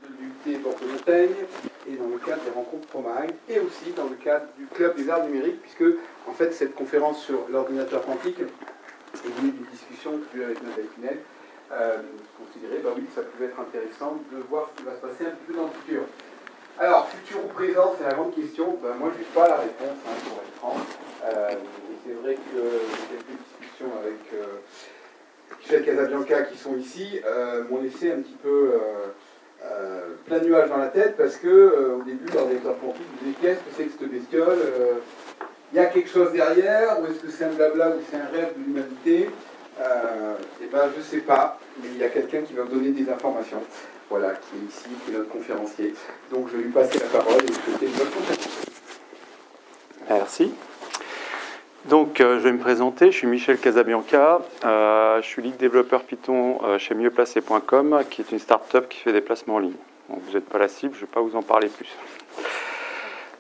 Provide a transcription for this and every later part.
de l'UT Bordeaux-Montaigne et dans le cadre des rencontres ProMind et aussi dans le cadre du Club des Arts Numériques, puisque en fait cette conférence sur l'ordinateur quantique est née d'une discussion que j'ai eue avec Nathalie Pinel. Considérer, bah oui, ça pouvait être intéressant de voir ce qui va se passer un petit peu dans le futur. Alors, futur ou présent, c'est la grande question. Ben, moi, je n'ai pas la réponse, pour être franc. Et c'est vrai que j'ai quelques discussions avec Michel Casabianca qui sont ici, m'ont laissé un petit peu plein de nuages dans la tête, parce que au début, l'ordinateur quantique, vous dites qu'est-ce que c'est que cette bestiole, il y a quelque chose derrière, ou est-ce que c'est un blabla, ou c'est un rêve de l'humanité? Et ben, je ne sais pas, mais il y a quelqu'un qui va vous donner des informations. Voilà, qui est ici, qui est notre conférencier. Donc je vais lui passer la parole et je souhaite une bonne conférence. Merci. Donc je vais me présenter, je suis Michel Casabianca, je suis lead développeur Python chez mieuxplacé.com, qui est une start-up qui fait des placements en ligne. Donc vous n'êtes pas la cible, je ne vais pas vous en parler plus.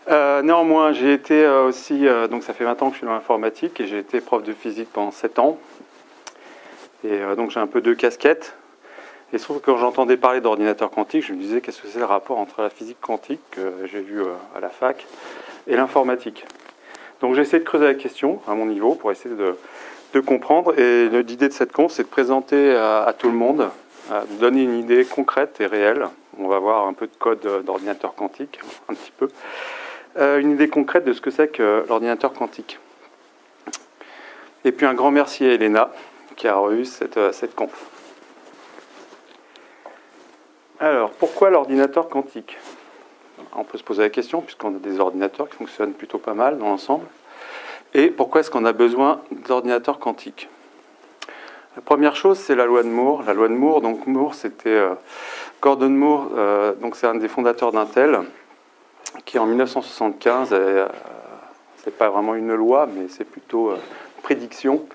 Néanmoins, j'ai été aussi, donc ça fait 20 ans que je suis dans l'informatique et j'ai été prof de physique pendant 7 ans. Et donc j'ai un peu deux casquettes. Et il se trouve que quand j'entendais parler d'ordinateur quantique, je me disais qu'est-ce que c'est le rapport entre la physique quantique, que j'ai vu à la fac, et l'informatique. Donc j'ai essayé de creuser la question à mon niveau pour essayer de comprendre. Et l'idée de cette conf, c'est de présenter à tout le monde, de donner une idée concrète et réelle. On va voir un peu de code d'ordinateur quantique, un petit peu. Une idée concrète de ce que c'est que l'ordinateur quantique. Et puis un grand merci à Elena qui a reçu cette conf. Alors, pourquoi l'ordinateur quantique? On peut se poser la question, puisqu'on a des ordinateurs qui fonctionnent plutôt pas mal dans l'ensemble. Et pourquoi est-ce qu'on a besoin d'ordinateurs quantiques? La première chose, c'est la loi de Moore. La loi de Moore, donc Moore, c'était Gordon Moore, donc c'est un des fondateurs d'Intel, qui en 1975, c'est pas vraiment une loi, mais c'est plutôt une prédiction,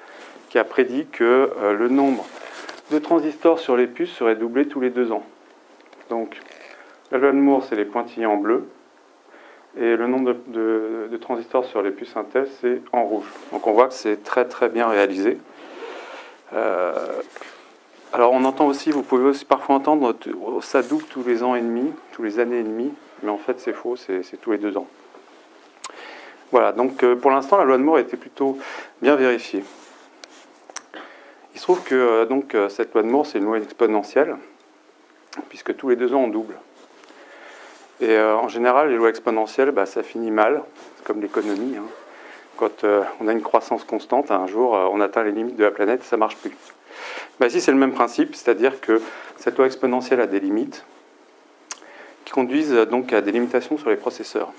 qui a prédit que le nombre de transistors sur les puces serait doublé tous les 2 ans. Donc, la loi de Moore, c'est les pointillés en bleu, et le nombre de transistors sur les puces Intel, c'est en rouge. Donc on voit que c'est très très bien réalisé. Alors on entend aussi, vous pouvez aussi parfois entendre, ça double tous les ans et demi, tous les années et demie, mais en fait c'est faux, c'est tous les 2 ans. Voilà, donc pour l'instant la loi de Moore a été plutôt bien vérifiée. Il se trouve que cette loi de Moore, c'est une loi exponentielle, puisque tous les 2 ans on double. Et en général, les lois exponentielles, ça finit mal, c'est comme l'économie. Hein. Quand on a une croissance constante, un jour, on atteint les limites de la planète et ça ne marche plus. Ici, c'est le même principe, c'est-à-dire que cette loi exponentielle a des limites qui conduisent donc à des limitations sur les processeurs.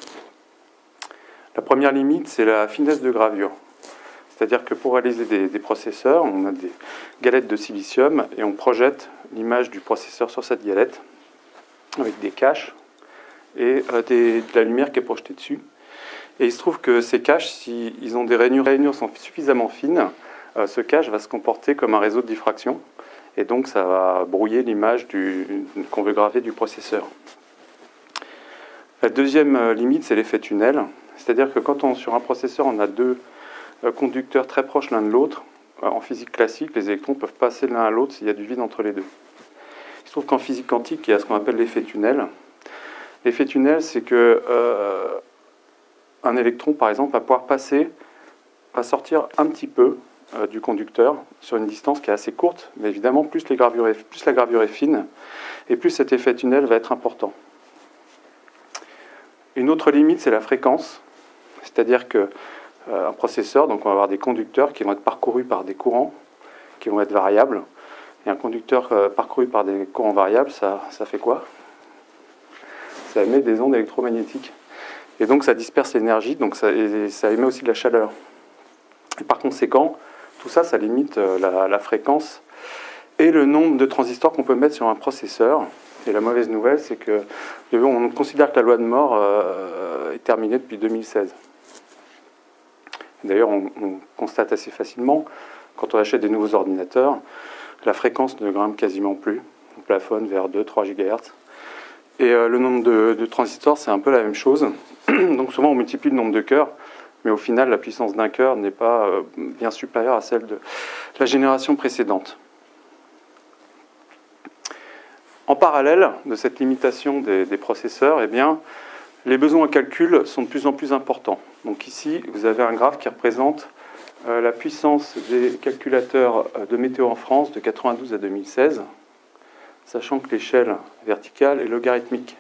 La première limite, c'est la finesse de gravure. C'est-à-dire que pour réaliser des processeurs, on a des galettes de silicium et on projette l'image du processeur sur cette galette avec des caches et de la lumière qui est projetée dessus. Et il se trouve que ces caches, s'ils ont des rainures sont suffisamment fines, ce cache va se comporter comme un réseau de diffraction, et donc ça va brouiller l'image qu'on veut graver du processeur. La deuxième limite, c'est l'effet tunnel, c'est-à-dire que quand sur un processeur, on a 2 conducteurs très proches l'un de l'autre, en physique classique, les électrons peuvent passer l'un à l'autre s'il y a du vide entre les deux. Il se trouve qu'en physique quantique, il y a ce qu'on appelle l'effet tunnel. L'effet tunnel, c'est que un électron, par exemple, va sortir un petit peu du conducteur sur une distance qui est assez courte, mais évidemment, plus la gravure est fine, et plus cet effet tunnel va être important. Une autre limite, c'est la fréquence, c'est-à-dire qu'un processeur, donc on va avoir des conducteurs qui vont être parcourus par des courants qui vont être variables, et un conducteur parcouru par des courants variables, ça fait quoi? Ça émet des ondes électromagnétiques. Et donc ça disperse l'énergie, donc ça émet aussi de la chaleur. Et par conséquent, tout ça, ça limite la fréquence et le nombre de transistors qu'on peut mettre sur un processeur. Et la mauvaise nouvelle, c'est que on considère que la loi de Moore est terminée depuis 2016. D'ailleurs, on constate assez facilement, quand on achète des nouveaux ordinateurs, la fréquence ne grimpe quasiment plus. On plafonne vers 2-3 GHz. Et le nombre de transistors, c'est un peu la même chose. Donc souvent, on multiplie le nombre de cœurs, mais au final, la puissance d'un cœur n'est pas bien supérieure à celle de la génération précédente. En parallèle de cette limitation des processeurs, eh bien, les besoins en calcul sont de plus en plus importants. Donc ici, vous avez un graphe qui représente la puissance des calculateurs de météo en France de 92 à 2016, sachant que l'échelle verticale est logarithmique.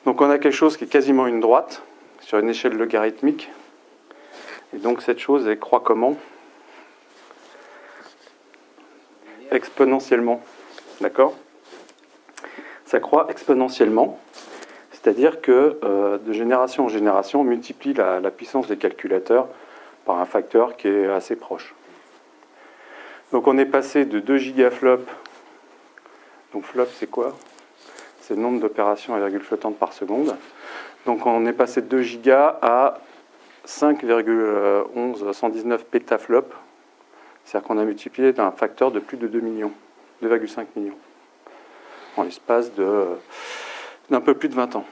Donc on a quelque chose qui est quasiment une droite sur une échelle logarithmique. Et donc cette chose, elle croît comment? Exponentiellement. D'accord? Ça croît exponentiellement. C'est-à-dire que de génération en génération, on multiplie la puissance des calculateurs par un facteur qui est assez proche. Donc on est passé de 2 gigaflops. Donc flop, c'est quoi? C'est le nombre d'opérations à virgule flottante par seconde. Donc on est passé de 2 gigas à 5,119 pétaflops. C'est-à-dire qu'on a multiplié d'un facteur de plus de 2 millions, 2,5 millions, en l'espace d'un peu plus de 20 ans.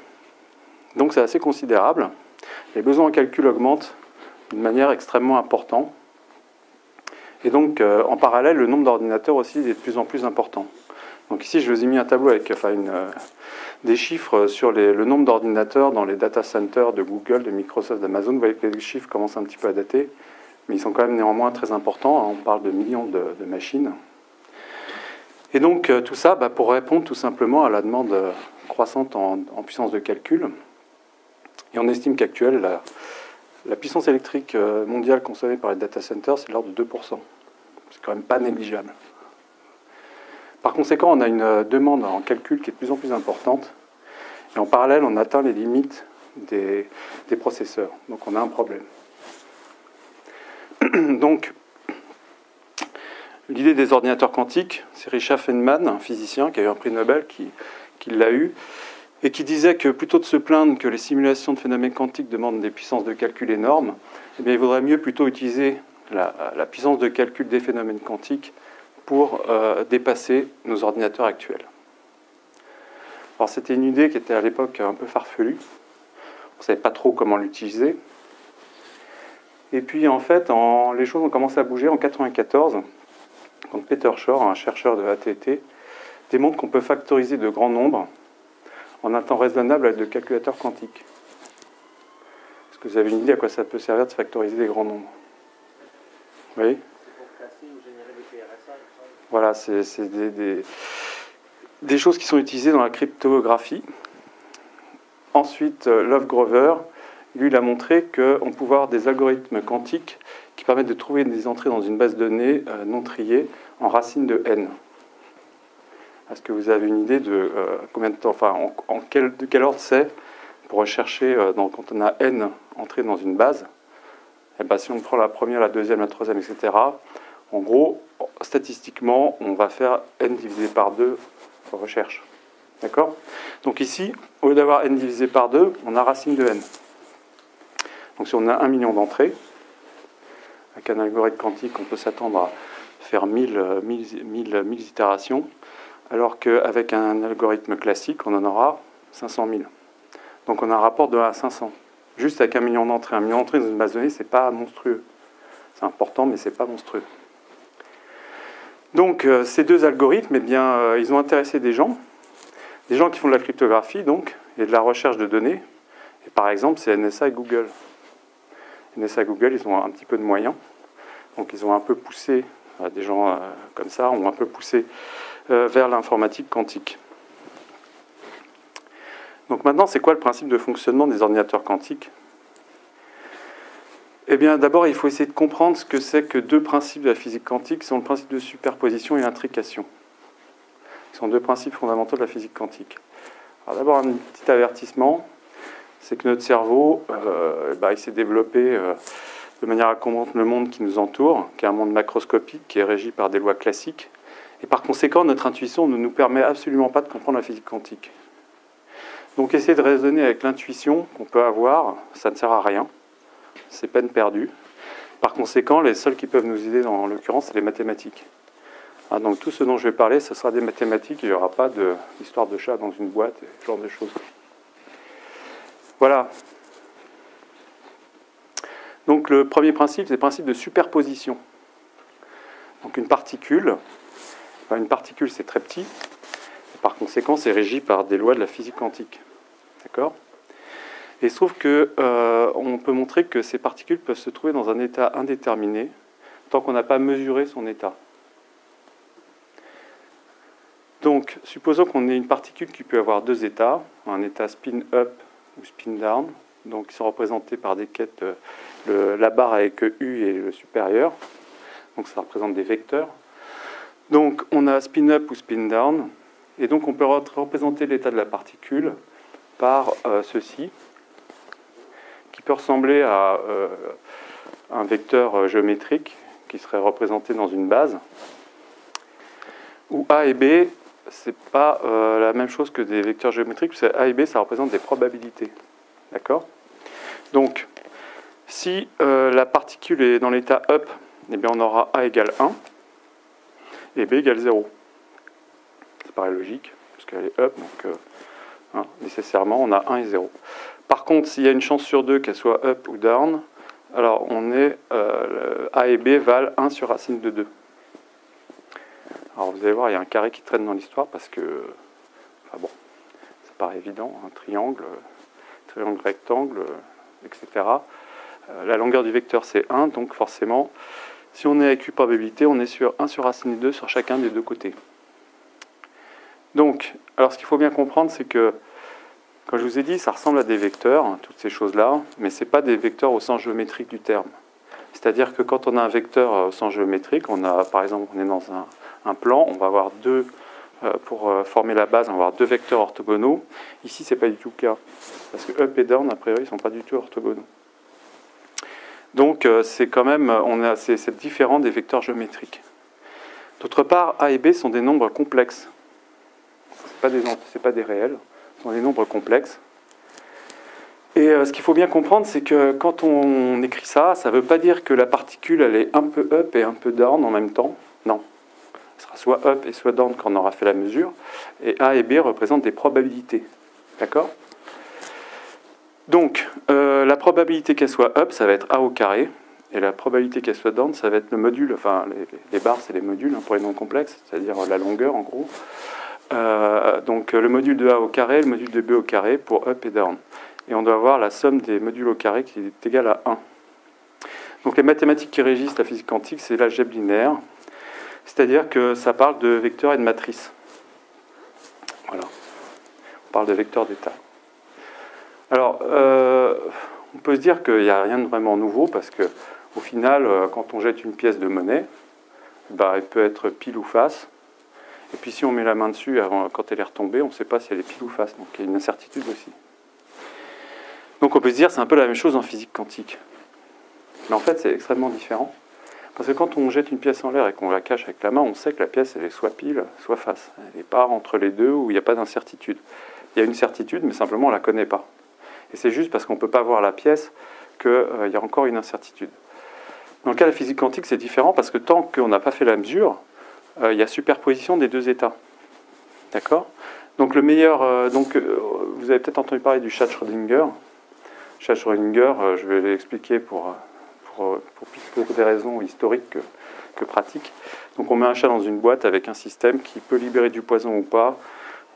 Donc c'est assez considérable. Les besoins en calcul augmentent d'une manière extrêmement importante. Et donc, en parallèle, le nombre d'ordinateurs aussi est de plus en plus important. Donc ici, je vous ai mis un tableau avec des chiffres sur le nombre d'ordinateurs dans les data centers de Google, de Microsoft, d'Amazon. Vous voyez que les chiffres commencent un petit peu à dater, mais ils sont quand même néanmoins très importants. On parle de millions de machines. Et donc, tout ça pour répondre tout simplement à la demande croissante en puissance de calcul. Et on estime qu'actuellement, la puissance électrique mondiale consommée par les data centers, c'est de l'ordre de 2%. C'est quand même pas négligeable. Par conséquent, on a une demande en calcul qui est de plus en plus importante. Et en parallèle, on atteint les limites des processeurs. Donc on a un problème. Donc, l'idée des ordinateurs quantiques, c'est Richard Feynman, un physicien qui a eu un prix Nobel, qui l'a eu, et qui disait que plutôt de se plaindre que les simulations de phénomènes quantiques demandent des puissances de calcul énormes, eh bien, il vaudrait mieux plutôt utiliser la puissance de calcul des phénomènes quantiques pour dépasser nos ordinateurs actuels. Alors c'était une idée qui était à l'époque un peu farfelue. On ne savait pas trop comment l'utiliser. Et puis en fait, les choses ont commencé à bouger en 1994, quand Peter Shor, un chercheur de AT&T, démontre qu'on peut factoriser de grands nombres en un temps raisonnable avec des calculateurs quantiques. Est-ce que vous avez une idée à quoi ça peut servir de factoriser des grands nombres? Oui. Voilà, c'est des choses qui sont utilisées dans la cryptographie. Ensuite, Love Grover, lui, il a montré qu'on pouvait avoir des algorithmes quantiques qui permettent de trouver des entrées dans une base de données non triée en racine de n. Est-ce que vous avez une idée de combien de temps, enfin, de quel ordre c'est pour rechercher quand on a n entrées dans une base? Et bien, si on prend la première, la deuxième, la troisième, etc., en gros, statistiquement, on va faire n divisé par 2 recherche. D'accord? Donc ici, au lieu d'avoir n divisé par 2, on a racine de n. Donc si on a 1 million d'entrées, avec un algorithme quantique, on peut s'attendre à faire 1000 itérations, alors qu'avec un algorithme classique, on en aura 500 000. Donc on a un rapport de 1 à 500. Juste avec 1 million d'entrées. 1 million d'entrées dans une base de données, c'est pas monstrueux. C'est important, mais c'est pas monstrueux. Donc ces deux algorithmes, eh bien, ils ont intéressé des gens qui font de la cryptographie, donc, et de la recherche de données. Et par exemple, c'est NSA et Google. NSA et Google, ils ont un petit peu de moyens. Donc ils ont un peu poussé, des gens comme ça, ont un peu poussé vers l'informatique quantique. Donc maintenant, c'est quoi le principe de fonctionnement des ordinateurs quantiques? Eh bien, d'abord, il faut essayer de comprendre ce que c'est que deux principes de la physique quantique, qui sont le principe de superposition et l'intrication. Ce sont deux principes fondamentaux de la physique quantique. Alors d'abord, un petit avertissement, c'est que notre cerveau, il s'est développé de manière à comprendre le monde qui nous entoure, qui est un monde macroscopique, qui est régi par des lois classiques. Et par conséquent, notre intuition ne nous permet absolument pas de comprendre la physique quantique. Donc essayer de raisonner avec l'intuition qu'on peut avoir, ça ne sert à rien. C'est peine perdue. Par conséquent, les seuls qui peuvent nous aider, en l'occurrence, c'est les mathématiques. Donc tout ce dont je vais parler, ce sera des mathématiques, il n'y aura pas d'histoire de chat dans une boîte, et ce genre de choses. Voilà. Donc le premier principe, c'est le principe de superposition. Donc une particule c'est très petit, par conséquent, c'est régi par des lois de la physique quantique. D'accord ? Et il se trouve qu'on peut montrer que ces particules peuvent se trouver dans un état indéterminé tant qu'on n'a pas mesuré son état. Donc, supposons qu'on ait une particule qui peut avoir deux états, un état spin-up ou spin-down, donc qui sont représentés par des quêtes, la barre avec U et le supérieur, donc ça représente des vecteurs. Donc, on a spin-up ou spin-down, et donc on peut représenter l'état de la particule par ceci, qui peut ressembler à un vecteur géométrique qui serait représenté dans une base, où A et B, c'est pas la même chose que des vecteurs géométriques, parce que A et B, ça représente des probabilités. D'accord ? Donc, si la particule est dans l'état up, eh bien on aura A égale 1 et B égale 0. Ça paraît logique, parce qu'elle est up, donc nécessairement on a 1 et 0. Par contre, s'il y a une chance sur 2 qu'elle soit up ou down, alors on est A et B valent 1 sur racine de 2. Alors vous allez voir, il y a un carré qui traîne dans l'histoire parce que, enfin bon, ça paraît évident, un triangle rectangle, etc. La longueur du vecteur c'est 1, donc forcément, si on est avec U probabilité, on est sur 1 sur racine de 2 sur chacun des deux côtés. Donc, alors ce qu'il faut bien comprendre, c'est que, comme je vous ai dit, ça ressemble à des vecteurs, hein, toutes ces choses-là, mais ce n'est pas des vecteurs au sens géométrique du terme. C'est-à-dire que quand on a un vecteur au sens géométrique, on a, par exemple, on est dans un plan, on va avoir deux, pour former la base, on va avoir deux vecteurs orthogonaux. Ici, ce n'est pas du tout le cas, parce que up et down, a priori, ils ne sont pas du tout orthogonaux. Donc, c'est quand même, c'est différent des vecteurs géométriques. D'autre part, A et B sont des nombres complexes. Ce n'est pas des réels, ce sont des nombres complexes. Et ce qu'il faut bien comprendre, c'est que quand on écrit ça, ça ne veut pas dire que la particule elle est un peu up et un peu down en même temps. Non. Elle sera soit up et soit down quand on aura fait la mesure. Et A et B représentent des probabilités. D'accord ? Donc, la probabilité qu'elle soit up, ça va être A au carré. Et la probabilité qu'elle soit down, ça va être le module. Enfin, les barres, c'est les modules pour les nombres complexes, c'est-à-dire la longueur en gros. Donc, le module de A au carré, le module de B au carré pour up et down. Et on doit avoir la somme des modules au carré qui est égale à 1. Donc les mathématiques qui régissent la physique quantique, c'est l'algèbre linéaire, c'est-à-dire que ça parle de vecteurs et de matrices. Voilà. On parle de vecteurs d'état. Alors, on peut se dire qu'il n'y a rien de vraiment nouveau, parce qu'au final, quand on jette une pièce de monnaie, elle peut être pile ou face. Et puis si on met la main dessus, quand elle est retombée, on ne sait pas si elle est pile ou face. Donc il y a une incertitude aussi. Donc on peut se dire c'est un peu la même chose en physique quantique. Mais en fait c'est extrêmement différent. Parce que quand on jette une pièce en l'air et qu'on la cache avec la main, on sait que la pièce elle est soit pile, soit face. Elle n'est pas entre les deux où il n'y a pas d'incertitude. Il y a une certitude, mais simplement on ne la connaît pas. Et c'est juste parce qu'on ne peut pas voir la pièce qu'il y a encore une incertitude. Dans le cas de la physique quantique, c'est différent parce que tant qu'on n'a pas fait la mesure, il y a superposition des deux états. D'accord ? Donc le meilleur... vous avez peut-être entendu parler du chat de Schrödinger. Chat de Schrödinger, je vais l'expliquer pour des raisons historiques que pratiques. Donc on met un chat dans une boîte avec un système qui peut libérer du poison ou pas.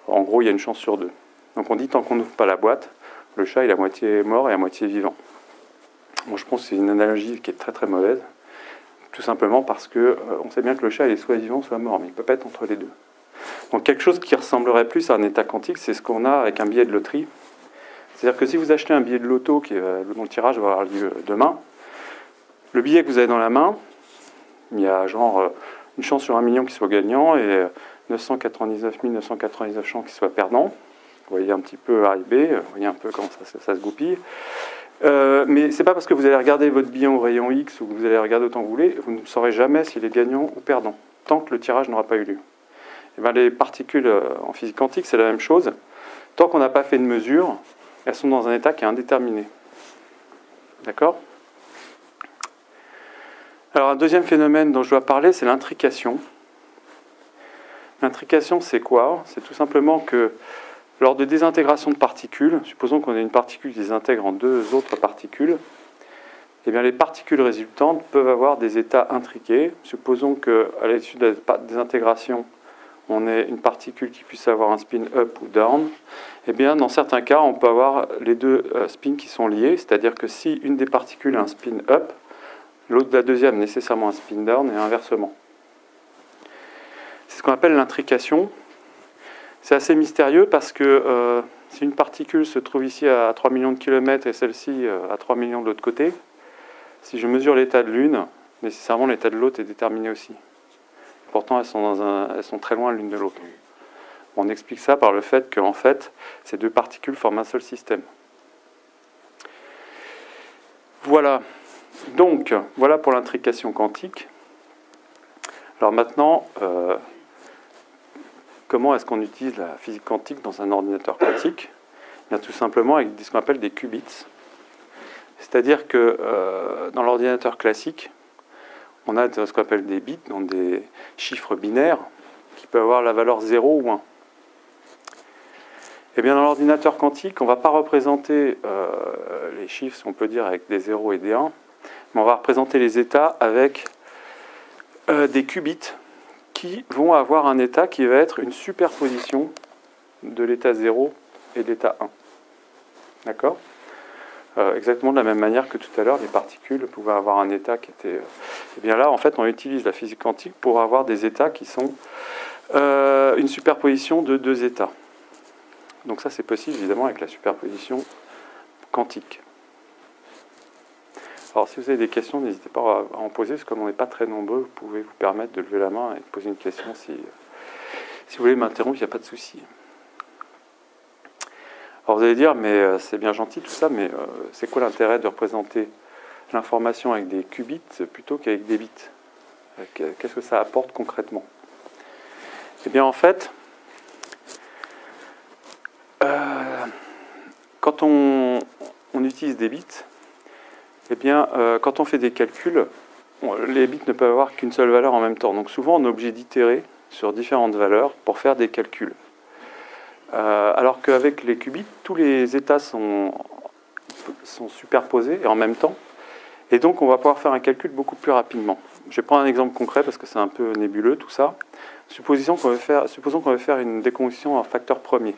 En gros, il y a une chance sur 2. Donc on dit tant qu'on n'ouvre pas la boîte, le chat il est à moitié mort et à moitié vivant. Moi je pense que c'est une analogie qui est très très mauvaise. Tout simplement parce qu'on sait bien que le chat il est soit vivant soit mort, mais il ne peut pas être entre les deux. Donc quelque chose qui ressemblerait plus à un état quantique, c'est ce qu'on a avec un billet de loterie. C'est-à-dire que si vous achetez un billet de loto dont le tirage va avoir lieu demain, le billet que vous avez dans la main, il y a genre une chance sur 1 million qu'il soit gagnant et 999 999 chances qu'il soit perdant. Vous voyez un petit peu A et B, vous voyez un peu comment ça se goupille. Mais c'est pas parce que vous allez regarder votre billet au rayon X ou que vous allez regarder autant que vous voulez, vous ne saurez jamais s'il est gagnant ou perdant, tant que le tirage n'aura pas eu lieu. Et bien, les particules en physique quantique, c'est la même chose. Tant qu'on n'a pas fait de mesure, elles sont dans un état qui est indéterminé. D'accord ? Alors, un deuxième phénomène dont je dois parler, c'est l'intrication. L'intrication, c'est quoi ? C'est tout simplement que lors de désintégration de particules, supposons qu'on ait une particule qui désintègre en deux autres particules, eh bien, les particules résultantes peuvent avoir des états intriqués. Supposons qu'à l'issue de la désintégration, on ait une particule qui puisse avoir un spin up ou down, eh bien, dans certains cas, on peut avoir les deux spins qui sont liés, c'est-à-dire que si une des particules a un spin up, l'autre de la deuxième nécessairement un spin down et inversement. C'est ce qu'on appelle l'intrication. C'est assez mystérieux parce que si une particule se trouve ici à 3 millions de kilomètres et celle-ci à 3 millions de l'autre côté, si je mesure l'état de l'une, nécessairement l'état de l'autre est déterminé aussi. Pourtant, elles sont très loin l'une de l'autre. On explique ça par le fait qu'en fait, ces deux particules forment un seul système. Voilà. Donc, voilà pour l'intrication quantique. Alors maintenant, comment est-ce qu'on utilise la physique quantique dans un ordinateur quantique? Bien, tout simplement avec ce qu'on appelle des qubits. C'est-à-dire que dans l'ordinateur classique, on a ce qu'on appelle des bits, donc des chiffres binaires, qui peuvent avoir la valeur 0 ou 1. Et bien dans l'ordinateur quantique, on ne va pas représenter les chiffres, si on peut dire, avec des 0 et des 1, mais on va représenter les états avec des qubits qui vont avoir un état qui va être une superposition de l'état 0 et de l'état 1. D'accord ? Exactement de la même manière que tout à l'heure, les particules pouvaient avoir un état qui était... Et bien là, en fait, on utilise la physique quantique pour avoir des états qui sont une superposition de deux états. Donc ça, c'est possible, évidemment, avec la superposition quantique. Alors, si vous avez des questions, n'hésitez pas à en poser, parce que comme on n'est pas très nombreux, vous pouvez vous permettre de lever la main et de poser une question. Si vous voulez m'interrompre, il n'y a pas de souci. Alors vous allez dire, mais c'est bien gentil tout ça, mais c'est quoi l'intérêt de représenter l'information avec des qubits plutôt qu'avec des bits? Qu'est-ce que ça apporte concrètement? Eh bien en fait, quand on utilise des bits, eh bien quand on fait des calculs, les bits ne peuvent avoir qu'une seule valeur en même temps. Donc souvent on est obligé d'itérer sur différentes valeurs pour faire des calculs. Alors qu'avec les qubits, tous les états sont superposés et en même temps, et donc on va pouvoir faire un calcul beaucoup plus rapidement. Je vais prendre un exemple concret parce que c'est un peu nébuleux tout ça. Supposons qu'on veut faire une décomposition en facteur premier.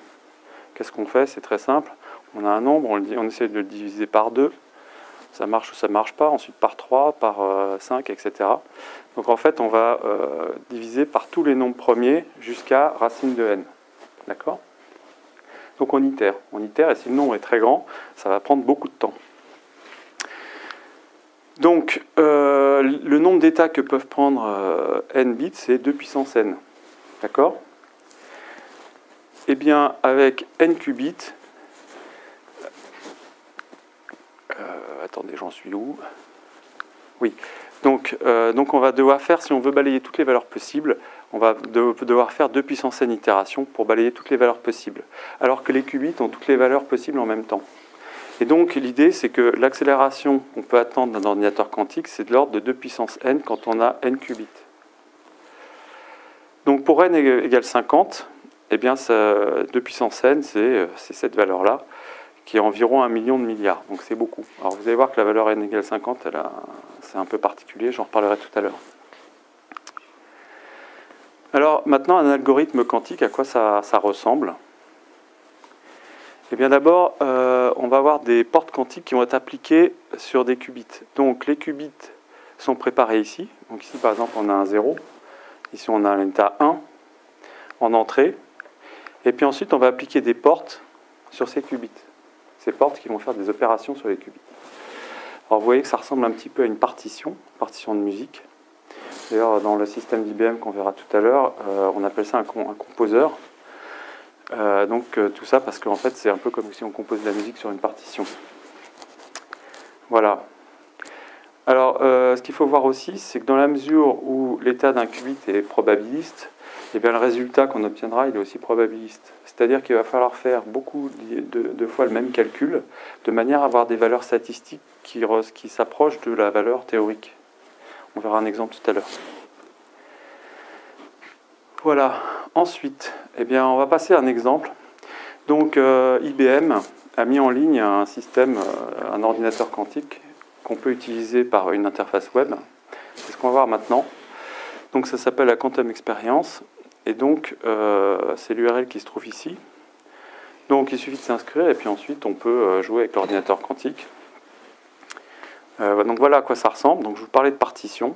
Qu'est-ce qu'on fait? C'est très simple. On a un nombre, on essaie de le diviser par 2. Ça marche ou ça ne marche pas. Ensuite par 3, par 5, etc. Donc en fait, on va diviser par tous les nombres premiers jusqu'à racine de n. D'accord? Donc on itère, et si le nombre est très grand, ça va prendre beaucoup de temps. Donc le nombre d'états que peuvent prendre n bits, c'est 2 puissance n. D'accord? Eh bien, avec n qubits, attendez, j'en suis où? Oui. Donc on va devoir faire, si on veut balayer toutes les valeurs possibles, on va devoir faire 2 puissance n itérations pour balayer toutes les valeurs possibles. Alors que les qubits ont toutes les valeurs possibles en même temps. Et donc l'idée, c'est que l'accélération qu'on peut attendre d'un ordinateur quantique, c'est de l'ordre de 2 puissance n quand on a n qubits. Donc pour n égale 50, eh bien 2 puissance n, c'est cette valeur-là, qui est environ 1 million de milliards. Donc c'est beaucoup. Alors vous allez voir que la valeur n égale 50, c'est un peu particulier, j'en reparlerai tout à l'heure. Alors maintenant, un algorithme quantique, à quoi ça ressemble? Eh bien d'abord, on va avoir des portes quantiques qui vont être appliquées sur des qubits. Donc les qubits sont préparés ici. Donc ici par exemple on a un 0, ici on a un état 1 en entrée. Et puis ensuite on va appliquer des portes sur ces qubits. Ces portes qui vont faire des opérations sur les qubits. Alors vous voyez que ça ressemble un petit peu à une partition de musique. D'ailleurs, dans le système d'IBM qu'on verra tout à l'heure, on appelle ça un composeur. Tout ça parce qu'en fait, c'est un peu comme si on compose de la musique sur une partition. Voilà. Alors, ce qu'il faut voir aussi, c'est que dans la mesure où l'état d'un qubit est probabiliste, eh bien, le résultat qu'on obtiendra, il est aussi probabiliste. C'est-à-dire qu'il va falloir faire beaucoup de fois le même calcul, de manière à avoir des valeurs statistiques qui s'approchent de la valeur théorique. On verra un exemple tout à l'heure. Voilà. Ensuite, eh bien, on va passer à un exemple. Donc, IBM a mis en ligne un système, un ordinateur quantique qu'on peut utiliser par une interface web. C'est ce qu'on va voir maintenant. Donc, ça s'appelle la Quantum Experience. Et donc, c'est l'URL qui se trouve ici. Donc, il suffit de s'inscrire et puis ensuite, on peut jouer avec l'ordinateur quantique. Donc, voilà à quoi ça ressemble. Donc, je vous parlais de partition.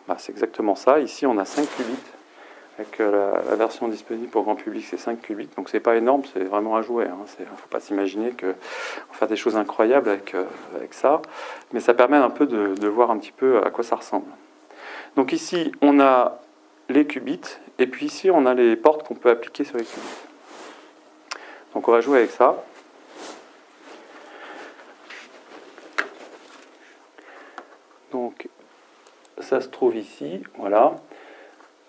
Bah, c'est exactement ça. Ici, on a 5 qubits. Avec la version disponible pour grand public, c'est 5 qubits. Donc, c'est pas énorme, c'est vraiment un jouet. Il ne faut pas s'imaginer qu'on va faire des choses incroyables avec ça. Mais ça permet un peu de voir un petit peu à quoi ça ressemble. Donc, ici, on a les qubits. Et puis ici, on a les portes qu'on peut appliquer sur les qubits. Donc on va jouer avec ça. Donc ça se trouve ici, voilà.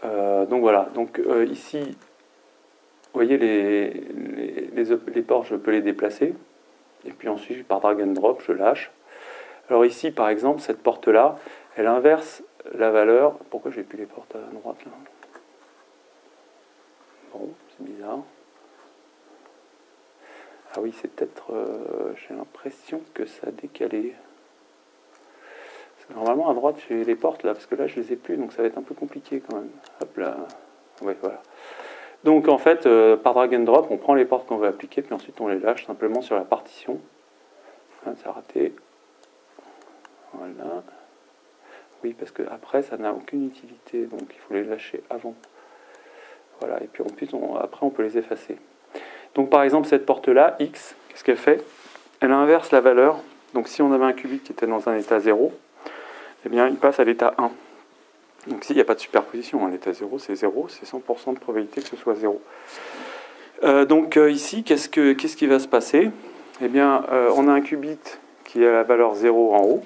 Donc voilà. Donc ici, vous voyez les portes, je peux les déplacer. Et puis ensuite, par drag and drop, je lâche. Alors ici, par exemple, cette porte-là, elle inverse la valeur. Pourquoi j'ai plus les portes à droite là? Bon, c'est bizarre. Ah oui, c'est peut-être... j'ai l'impression que ça a décalé. Normalement, à droite, j'ai les portes, là, parce que là, je les ai plus, donc ça va être un peu compliqué, quand même. Hop là. Oui, voilà. Donc, en fait, par drag and drop, on prend les portes qu'on veut appliquer, puis ensuite, on les lâche simplement sur la partition. Ah, ça a raté. Voilà. Oui, parce que après, ça n'a aucune utilité, donc il faut les lâcher avant. Voilà, et puis en plus, après, on peut les effacer. Donc par exemple, cette porte-là, X, qu'est-ce qu'elle fait? Elle inverse la valeur. Donc si on avait un qubit qui était dans un état 0, eh bien il passe à l'état 1. Donc s'il n'y a pas de superposition, l'état 0 c'est 0, c'est 100% de probabilité que ce soit 0. Donc ici, qu'est-ce qui va se passer? Eh bien, on a un qubit qui a la valeur 0 en haut,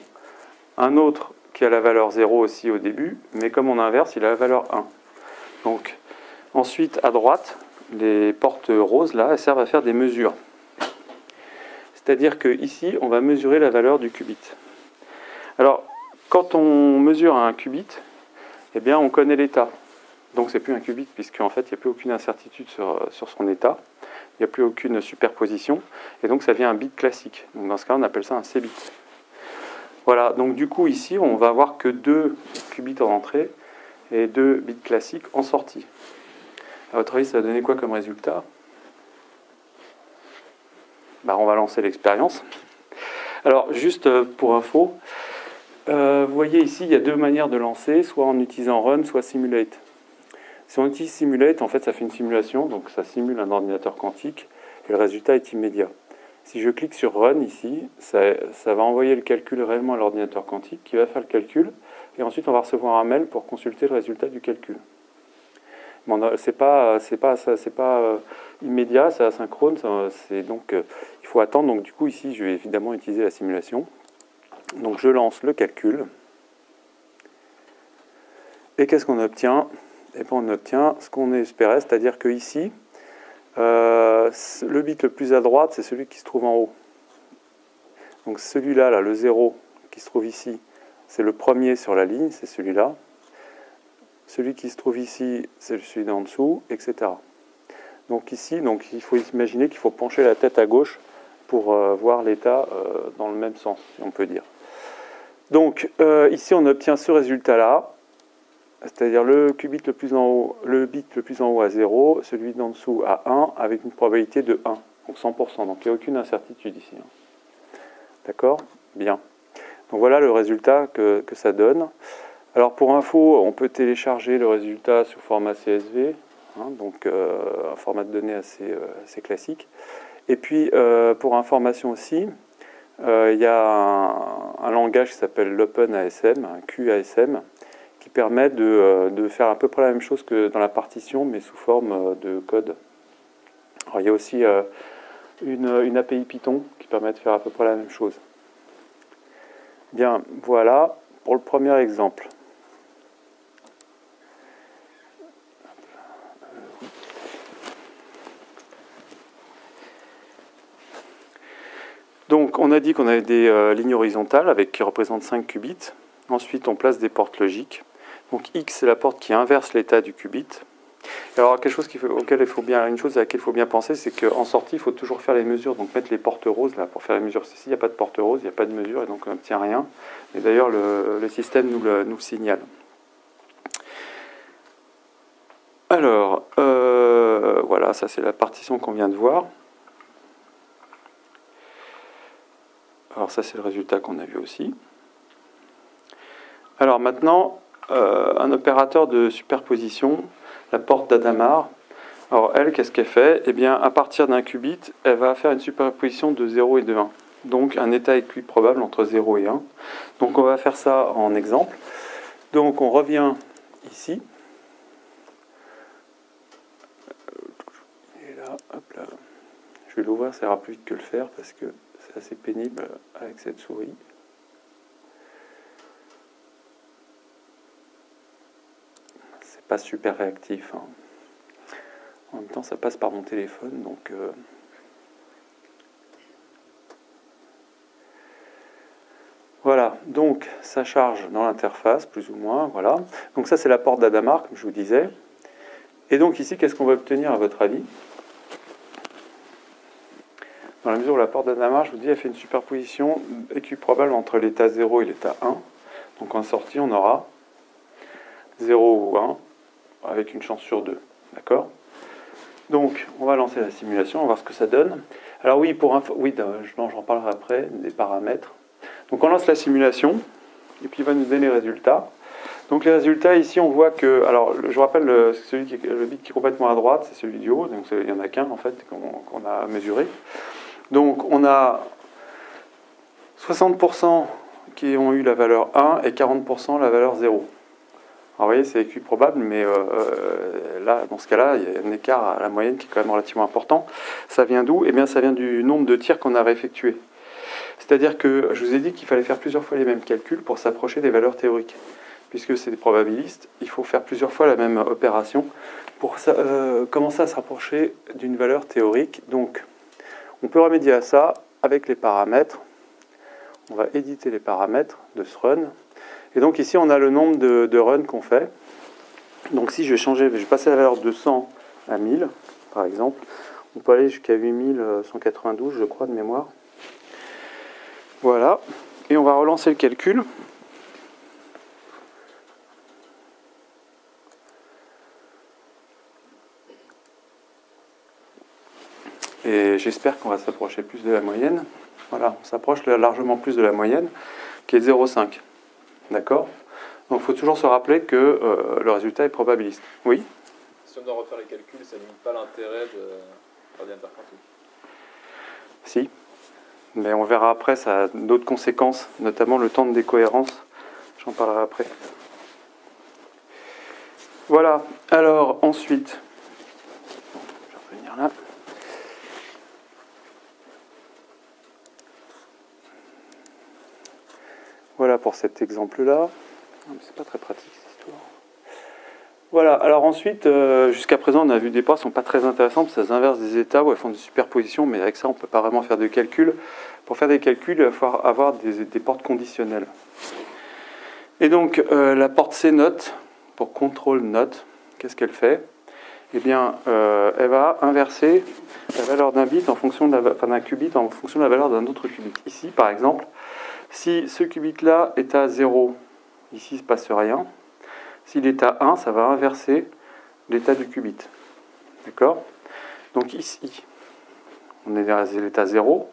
un autre qui a la valeur 0 aussi au début, mais comme on inverse, il a la valeur 1. Donc ensuite, à droite, les portes roses, là, elles servent à faire des mesures. C'est-à-dire qu'ici, on va mesurer la valeur du qubit. Alors, quand on mesure un qubit, eh bien, on connaît l'état. Donc, c'est plus un qubit, puisqu'en fait, il n'y a plus aucune incertitude sur son état. Il n'y a plus aucune superposition. Et donc, ça devient un bit classique. Donc, dans ce cas, on appelle ça un C-bit. Voilà. Donc, du coup, ici, on va avoir que 2 qubits en entrée et 2 bits classiques en sortie. À votre avis, ça va donner quoi comme résultat? On va lancer l'expérience. Alors, juste pour info, vous voyez ici, il y a 2 manières de lancer, soit en utilisant Run, soit Simulate. Si on utilise Simulate, en fait, ça fait une simulation, donc ça simule un ordinateur quantique, et le résultat est immédiat. Si je clique sur Run ici, ça va envoyer le calcul réellement à l'ordinateur quantique, qui va faire le calcul, et ensuite on va recevoir un mail pour consulter le résultat du calcul. Bon, c'est pas immédiat, c'est asynchrone, donc il faut attendre. Donc du coup ici, je vais évidemment utiliser la simulation. Donc je lance le calcul. Et qu'est-ce qu'on obtient? Eh bien, on obtient ce qu'on espérait, c'est-à-dire que ici, le bit le plus à droite, c'est celui qui se trouve en haut. Donc celui-là, là, le 0 qui se trouve ici, c'est le premier sur la ligne, c'est celui-là. Celui qui se trouve ici, c'est celui d'en dessous, etc. Donc ici, il faut imaginer qu'il faut pencher la tête à gauche pour voir l'état dans le même sens, si on peut dire. Donc ici, on obtient ce résultat-là, c'est-à-dire le qubit le plus en haut, le bit le plus en haut à 0, celui d'en dessous à 1, avec une probabilité de 1, donc 100%. Donc il n'y a aucune incertitude ici. D'accord? Bien. Donc voilà le résultat que ça donne. Alors pour info, on peut télécharger le résultat sous format CSV, donc un format de données assez classique. Et puis pour information aussi, il y a un langage qui s'appelle l'OpenASM, un QASM, qui permet de faire à peu près la même chose que dans la partition, mais sous forme de code. Alors il y a aussi une API Python qui permet de faire à peu près la même chose. Bien, voilà pour le premier exemple. Donc, on a dit qu'on avait des lignes horizontales qui représentent 5 qubits. Ensuite, on place des portes logiques. Donc, X, c'est la porte qui inverse l'état du qubit. Et alors, une chose à laquelle il faut bien penser, c'est qu'en sortie, il faut toujours faire les mesures. Donc, mettre les portes roses là pour faire les mesures. Ici, il n'y a pas de porte rose, il n'y a pas de mesure, et donc on n'obtient rien. Et d'ailleurs, le système nous le signale. Alors, voilà, ça c'est la partition qu'on vient de voir. Alors ça c'est le résultat qu'on a vu aussi. Alors maintenant, un opérateur de superposition, la porte d'Adamar. Alors elle, qu'est-ce qu'elle fait? Eh bien, à partir d'un qubit, elle va faire une superposition de 0 et de 1. Donc un état équiprobable entre 0 et 1. Donc on va faire ça en exemple. Donc on revient ici. Et là, hop là. Je vais l'ouvrir, ça ira plus vite que le faire parce que c'est assez pénible avec cette souris. C'est pas super réactif, hein. En même temps, ça passe par mon téléphone, donc... Voilà, donc ça charge dans l'interface, plus ou moins, voilà. Donc ça, c'est la porte d'Adamar, comme je vous disais. Et donc ici, qu'est-ce qu'on va obtenir, à votre avis? Dans la mesure où la porte d'Adamar, je vous dis, elle fait une superposition équiprobable entre l'état 0 et l'état 1. Donc en sortie, on aura 0 ou 1, avec une chance sur 2, d'accord? Donc, on va lancer la simulation, on va voir ce que ça donne. Alors oui, j'en parlerai après, des paramètres. Donc on lance la simulation, et puis il va nous donner les résultats. Donc les résultats, ici, on voit que... Alors, je vous rappelle, le bit qui est complètement à droite, c'est celui du haut, donc il n'y en a qu'un, en fait, qu'on a mesuré. Donc, on a 60% qui ont eu la valeur 1 et 40% la valeur 0. Alors, vous voyez, c'est équiprobable, mais là, dans ce cas-là, il y a un écart à la moyenne qui est quand même relativement important. Ça vient d'où? Eh bien, ça vient du nombre de tirs qu'on a réeffectués. C'est-à-dire que je vous ai dit qu'il fallait faire plusieurs fois les mêmes calculs pour s'approcher des valeurs théoriques. Puisque c'est des probabilistes, il faut faire plusieurs fois la même opération pour commencer à se rapprocher d'une valeur théorique. Donc, on peut remédier à ça avec les paramètres. On va éditer les paramètres de ce run. Et donc ici, on a le nombre de runs qu'on fait. Donc si je vais passer la valeur de 100 à 1000, par exemple. On peut aller jusqu'à 8192, je crois, de mémoire. Voilà. Et on va relancer le calcul. Et j'espère qu'on va s'approcher plus de la moyenne. Voilà, on s'approche largement plus de la moyenne, qui est 0,5. D'accord? Donc il faut toujours se rappeler que le résultat est probabiliste. Oui? Si on doit refaire les calculs, ça ne limite pas l'intérêt de faire des interquantiques. Si. Mais on verra après, ça a d'autres conséquences, notamment le temps de décohérence. J'en parlerai après. Voilà. Alors, ensuite... Je vais revenir là. Voilà pour cet exemple-là. C'est pas très pratique cette histoire. Voilà, alors ensuite, jusqu'à présent, on a vu des portes qui ne sont pas très intéressantes, ça s'inverse des états où elles font des superpositions, mais avec ça, on ne peut pas vraiment faire de calcul. Pour faire des calculs, il va falloir avoir des portes conditionnelles. Et donc, la porte C-note, pour control note, qu'est-ce qu'elle fait? Eh bien, elle va inverser la valeur d'un bit en fonction de d'un qubit en fonction de la valeur d'un autre qubit. Ici, par exemple, si ce qubit-là est à 0, ici, il ne se passe rien. S'il est à 1, ça va inverser l'état du qubit. D'accord? Donc ici, on est à l'état 0,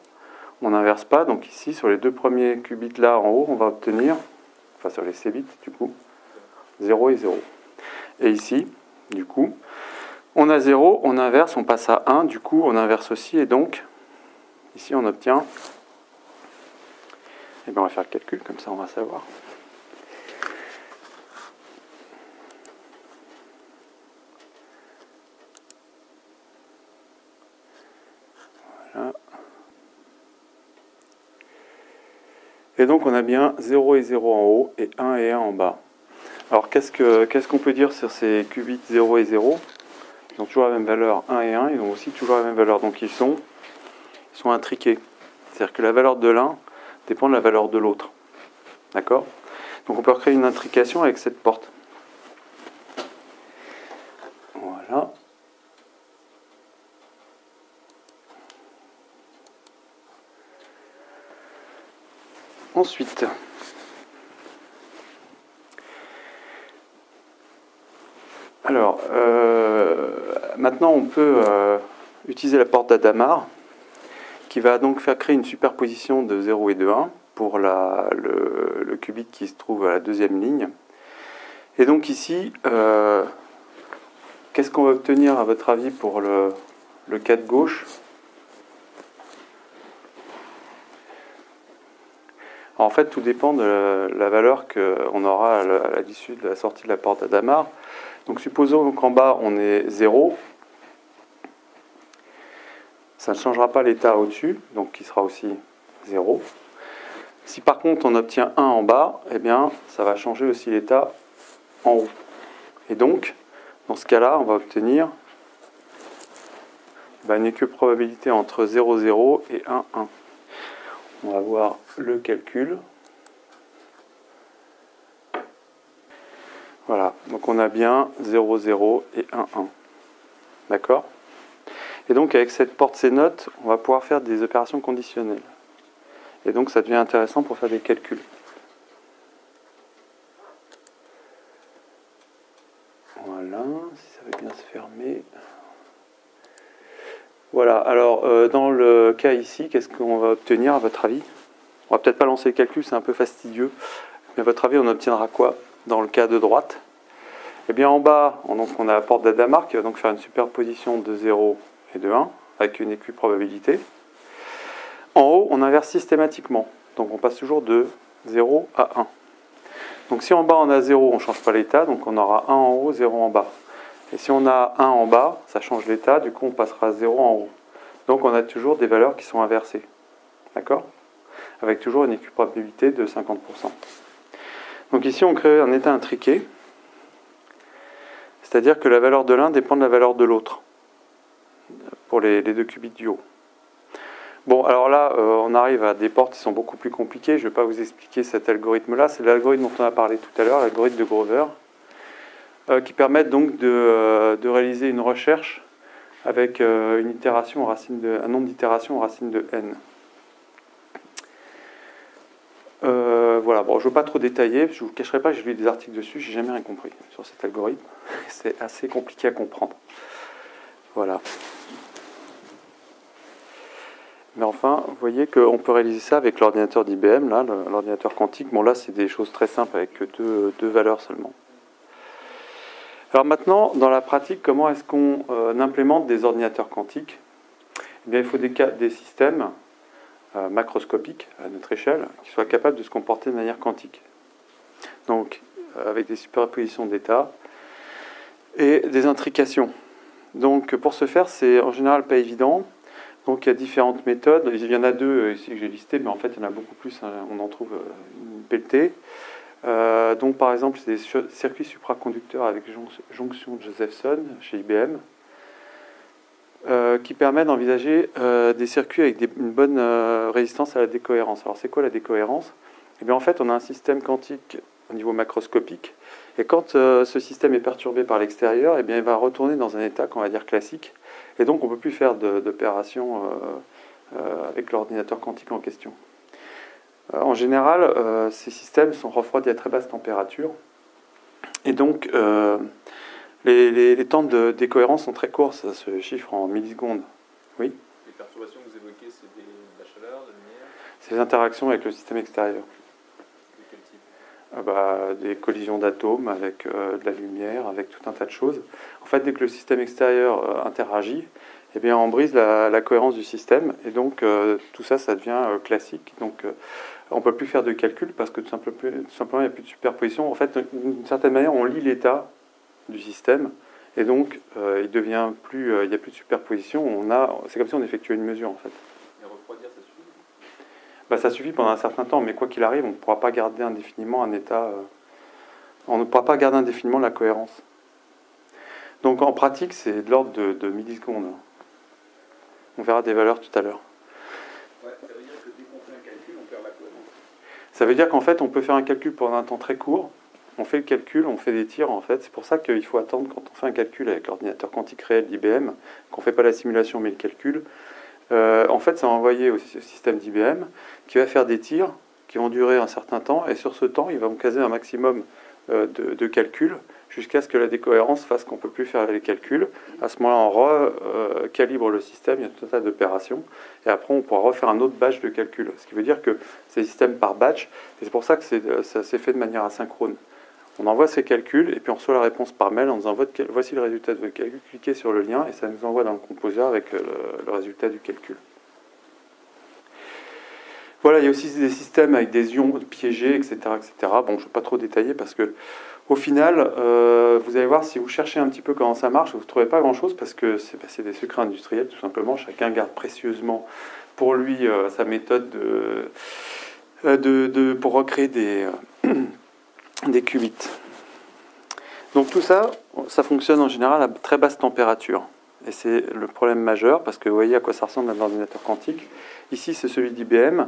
on n'inverse pas. Donc ici, sur les deux premiers qubits là en haut, on va obtenir, enfin sur les C bits du coup, 0 et 0. Et ici, du coup, on a 0, on inverse, on passe à 1, du coup on inverse aussi, et donc, ici on obtient, et bien on va faire le calcul, comme ça on va savoir. Voilà. Et donc on a bien 0 et 0 en haut, et 1 et 1 en bas. Alors qu'est-ce qu'on peut dire sur ces qubits 0 et 0? Ils ont toujours la même valeur 1 et 1, ils ont aussi toujours la même valeur, donc ils sont intriqués. C'est-à-dire que la valeur de l'un dépend de la valeur de l'autre. D'accord? Donc on peut recréer une intrication avec cette porte. Voilà. Ensuite, Alors, maintenant on peut utiliser la porte d'Adamard qui va donc faire créer une superposition de 0 et de 1 pour le qubit qui se trouve à la deuxième ligne. Et donc ici, qu'est-ce qu'on va obtenir à votre avis pour le cas de gauche? Alors, en fait, tout dépend de la valeur qu'on aura à l'issue de la sortie de la porte d'Adamard. Donc supposons qu'en bas on est 0, ça ne changera pas l'état au-dessus, donc qui sera aussi 0. Si par contre on obtient 1 en bas, eh bien ça va changer aussi l'état en haut. Et donc, dans ce cas-là, on va obtenir une équiprobabilité entre 0, 0 et 1, 1. On va voir le calcul. Voilà, donc on a bien 0, 0 et 1, 1. D'accord? Et donc avec cette porte C-note, on va pouvoir faire des opérations conditionnelles. Et donc ça devient intéressant pour faire des calculs. Voilà, si ça va bien se fermer. Voilà, alors dans le cas ici, qu'est-ce qu'on va obtenir à votre avis? On va peut-être pas lancer le calcul, c'est un peu fastidieux. Mais à votre avis, on obtiendra quoi dans le cas de droite? Eh bien en bas, on a la porte d'Adamard qui va donc faire une superposition de 0 et de 1 avec une équiprobabilité. En haut, on inverse systématiquement. Donc on passe toujours de 0 à 1. Donc si en bas on a 0, on ne change pas l'état, donc on aura 1 en haut, 0 en bas. Et si on a 1 en bas, ça change l'état, du coup on passera à 0 en haut. Donc on a toujours des valeurs qui sont inversées. D'accord? Avec toujours une équiprobabilité de 50%. Donc ici on crée un état intriqué, c'est-à-dire que la valeur de l'un dépend de la valeur de l'autre, pour les deux qubits du haut. Bon, alors là, on arrive à des portes qui sont beaucoup plus compliquées. Je ne vais pas vous expliquer cet algorithme-là. C'est l'algorithme dont on a parlé tout à l'heure, l'algorithme de Grover, qui permet donc de réaliser une recherche avec une itération un nombre d'itérations en racine de n. Voilà, bon, je ne veux pas trop détailler, je ne vous cacherai pas que j'ai lu des articles dessus, j'ai jamais rien compris sur cet algorithme. C'est assez compliqué à comprendre. Voilà. Mais enfin, vous voyez qu'on peut réaliser ça avec l'ordinateur d'IBM, là, l'ordinateur quantique. Bon, là, c'est des choses très simples avec deux valeurs seulement. Alors maintenant, dans la pratique, comment est-ce qu'on implémente des ordinateurs quantiques? Eh bien, il faut des systèmes macroscopiques à notre échelle qui soient capables de se comporter de manière quantique. Donc, avec des superpositions d'états et des intrications. Donc, pour ce faire, c'est en général pas évident. Donc il y a différentes méthodes, il y en a deux ici que j'ai listées, mais en fait il y en a beaucoup plus, hein. On en trouve une pelletée. Donc par exemple c'est des circuits supraconducteurs avec jonction de Josephson chez IBM, qui permet d'envisager des circuits avec une bonne résistance à la décohérence. Alors c'est quoi la décohérence? Eh bien en fait on a un système quantique au niveau macroscopique, et quand ce système est perturbé par l'extérieur, eh bien il va retourner dans un état qu'on va dire classique. Et donc on ne peut plus faire d'opérations avec l'ordinateur quantique en question. En général, ces systèmes sont refroidis à très basse température. Et donc les temps de décohérence sont très courts, ça se chiffre en millisecondes. Oui? Les perturbations que vous évoquez, c'est de la chaleur, de la lumière? C'est les interactions avec le système extérieur. De quel type? Des collisions d'atomes avec de la lumière, avec tout un tas de choses. En fait, dès que le système extérieur interagit, eh bien, on brise la cohérence du système, et donc tout ça, ça devient classique. Donc, on ne peut plus faire de calcul parce que tout simplement, il n'y a plus de superposition. En fait, d'une certaine manière, on lit l'état du système, et donc il n'y a plus de superposition. C'est comme si on effectuait une mesure, en fait. Et refroidir, ça suffit? Ça suffit pendant un certain temps, mais quoi qu'il arrive, on ne pourra pas garder indéfiniment un état. On ne pourra pas garder indéfiniment la cohérence. Donc en pratique, c'est de l'ordre de millisecondes. On verra des valeurs tout à l'heure. Ouais, ça veut dire que dès qu'on fait un calcul, on perd la cohérence. Ça veut dire qu'en fait, on peut faire un calcul pendant un temps très court. On fait le calcul, on fait des tirs, en fait. C'est pour ça qu'il faut attendre quand on fait un calcul avec l'ordinateur quantique réel d'IBM, qu'on ne fait pas la simulation mais le calcul. En fait, ça va envoyer au système d'IBM qui va faire des tirs qui vont durer un certain temps, et sur ce temps, il va me caser un maximum de calculs jusqu'à ce que la décohérence fasse qu'on ne peut plus faire les calculs. À ce moment-là, on recalibre le système, il y a tout un tas d'opérations, et après on pourra refaire un autre batch de calculs. Ce qui veut dire que c'est des systèmes par batch, et c'est pour ça que ça s'est fait de manière asynchrone. On envoie ces calculs, et puis on reçoit la réponse par mail en disant voici le résultat de votre calcul, cliquez sur le lien, et ça nous envoie dans le composer avec le résultat du calcul. Voilà, il y a aussi des systèmes avec des ions piégés, etc. etc. Bon, je ne vais pas trop détailler parce que, au final, vous allez voir, si vous cherchez un petit peu comment ça marche, vous ne trouvez pas grand-chose parce que c'est des secrets industriels, tout simplement. Chacun garde précieusement pour lui sa méthode pour recréer des qubits. Donc tout ça, ça fonctionne en général à très basse température. Et c'est le problème majeur parce que vous voyez à quoi ça ressemble un ordinateur quantique. Ici, c'est celui d'IBM.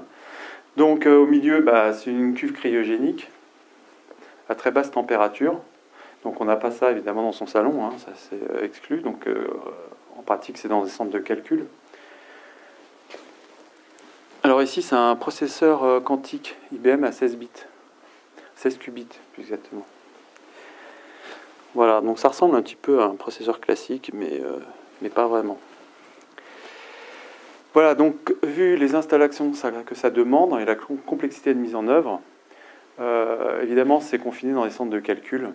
Donc au milieu, c'est une cuve cryogénique à très basse température. Donc on n'a pas ça évidemment dans son salon, ça c'est exclu. Donc en pratique, c'est dans des centres de calcul. Alors ici, c'est un processeur quantique IBM à 16 bits. 16 qubits, plus exactement. Voilà, donc ça ressemble un petit peu à un processeur classique, mais pas vraiment. Voilà, donc vu les installations que ça demande et la complexité de mise en œuvre, évidemment c'est confiné dans les centres de calcul.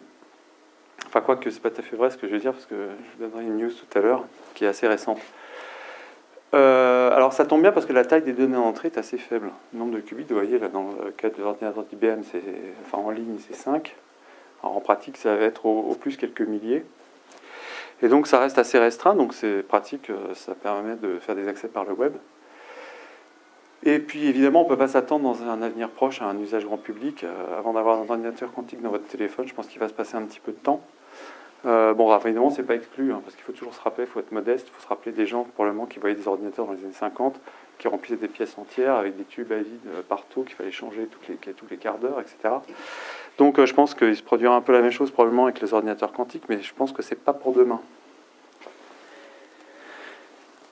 Enfin, quoique c'est pas tout à fait vrai ce que je veux dire, parce que je vous donnerai une news tout à l'heure qui est assez récente. Alors ça tombe bien parce que la taille des données d'entrée est assez faible. Le nombre de qubits, vous voyez, là, dans le cas de l'ordinateur d'IBM, en ligne c'est 5. Alors, en pratique, ça va être au plus quelques milliers. Et donc ça reste assez restreint, donc c'est pratique, ça permet de faire des accès par le web. Et puis évidemment, on ne peut pas s'attendre dans un avenir proche à un usage grand public. Avant d'avoir un ordinateur quantique dans votre téléphone, je pense qu'il va se passer un petit peu de temps. Bon, évidemment, c'est pas exclu, parce qu'il faut toujours se rappeler, il faut être modeste, il faut se rappeler des gens, probablement, qui voyaient des ordinateurs dans les années 50, qui remplissaient des pièces entières avec des tubes à vide partout, qu'il fallait changer tous les quarts d'heure, etc. Donc je pense qu'il se produira un peu la même chose probablement avec les ordinateurs quantiques, mais je pense que c'est pas pour demain.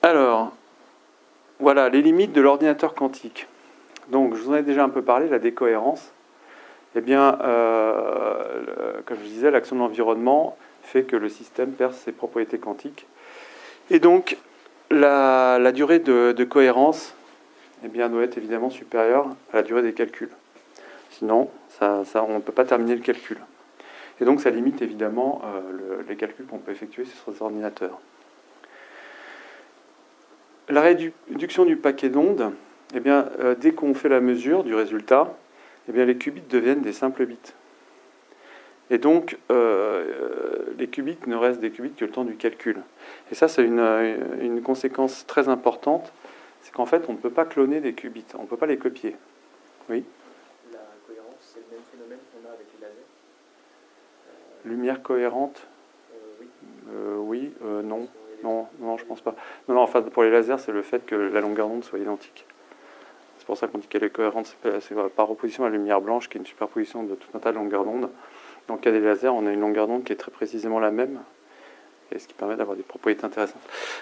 Alors, voilà les limites de l'ordinateur quantique. Donc je vous en ai déjà un peu parlé, la décohérence. Eh bien, comme je disais, l'action de l'environnement fait que le système perd ses propriétés quantiques. Et donc, la durée de cohérence doit être évidemment supérieure à la durée des calculs. Sinon, on ne peut pas terminer le calcul. Et donc, ça limite évidemment les calculs qu'on peut effectuer sur ces ordinateurs. La réduction du paquet d'ondes, dès qu'on fait la mesure du résultat, les qubits deviennent des simples bits. Et donc, les qubits ne restent des qubits que le temps du calcul. Et ça, c'est une conséquence très importante, c'est qu'en fait, on ne peut pas cloner des qubits, on ne peut pas les copier. Oui ? La cohérence, c'est le même phénomène qu'on a avec les lasers. Lumière cohérente ? Oui. Non. Non, je pense pas. Non, enfin, pour les lasers, c'est le fait que la longueur d'onde soit identique. C'est pour ça qu'on dit qu'elle est cohérente. C'est par opposition à la lumière blanche, qui est une superposition de tout un tas de longueurs d'onde. Dans le cas des lasers, on a une longueur d'onde qui est très précisément la même, et ce qui permet d'avoir des propriétés intéressantes.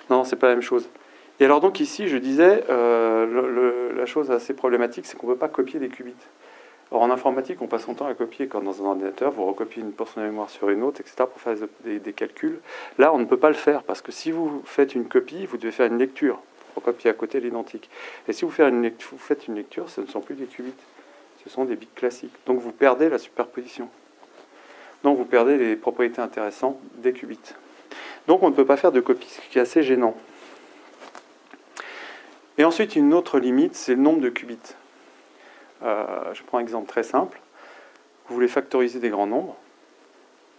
Non, c'est pas la même chose. Et alors donc ici, je disais, la chose assez problématique, c'est qu'on ne peut pas copier des qubits. Or, en informatique, on passe son temps à copier, comme dans un ordinateur, vous recopiez une portion de mémoire sur une autre, etc., pour faire des calculs. Là, on ne peut pas le faire, parce que si vous faites une copie, vous devez faire une lecture, pour copier à côté l'identique. Et si vous faites une lecture, ce ne sont plus des qubits, ce sont des bits classiques. Donc vous perdez la superposition. Donc vous perdez les propriétés intéressantes des qubits. Donc on ne peut pas faire de copie, ce qui est assez gênant. Et ensuite, une autre limite, c'est le nombre de qubits. Je prends un exemple très simple. Vous voulez factoriser des grands nombres.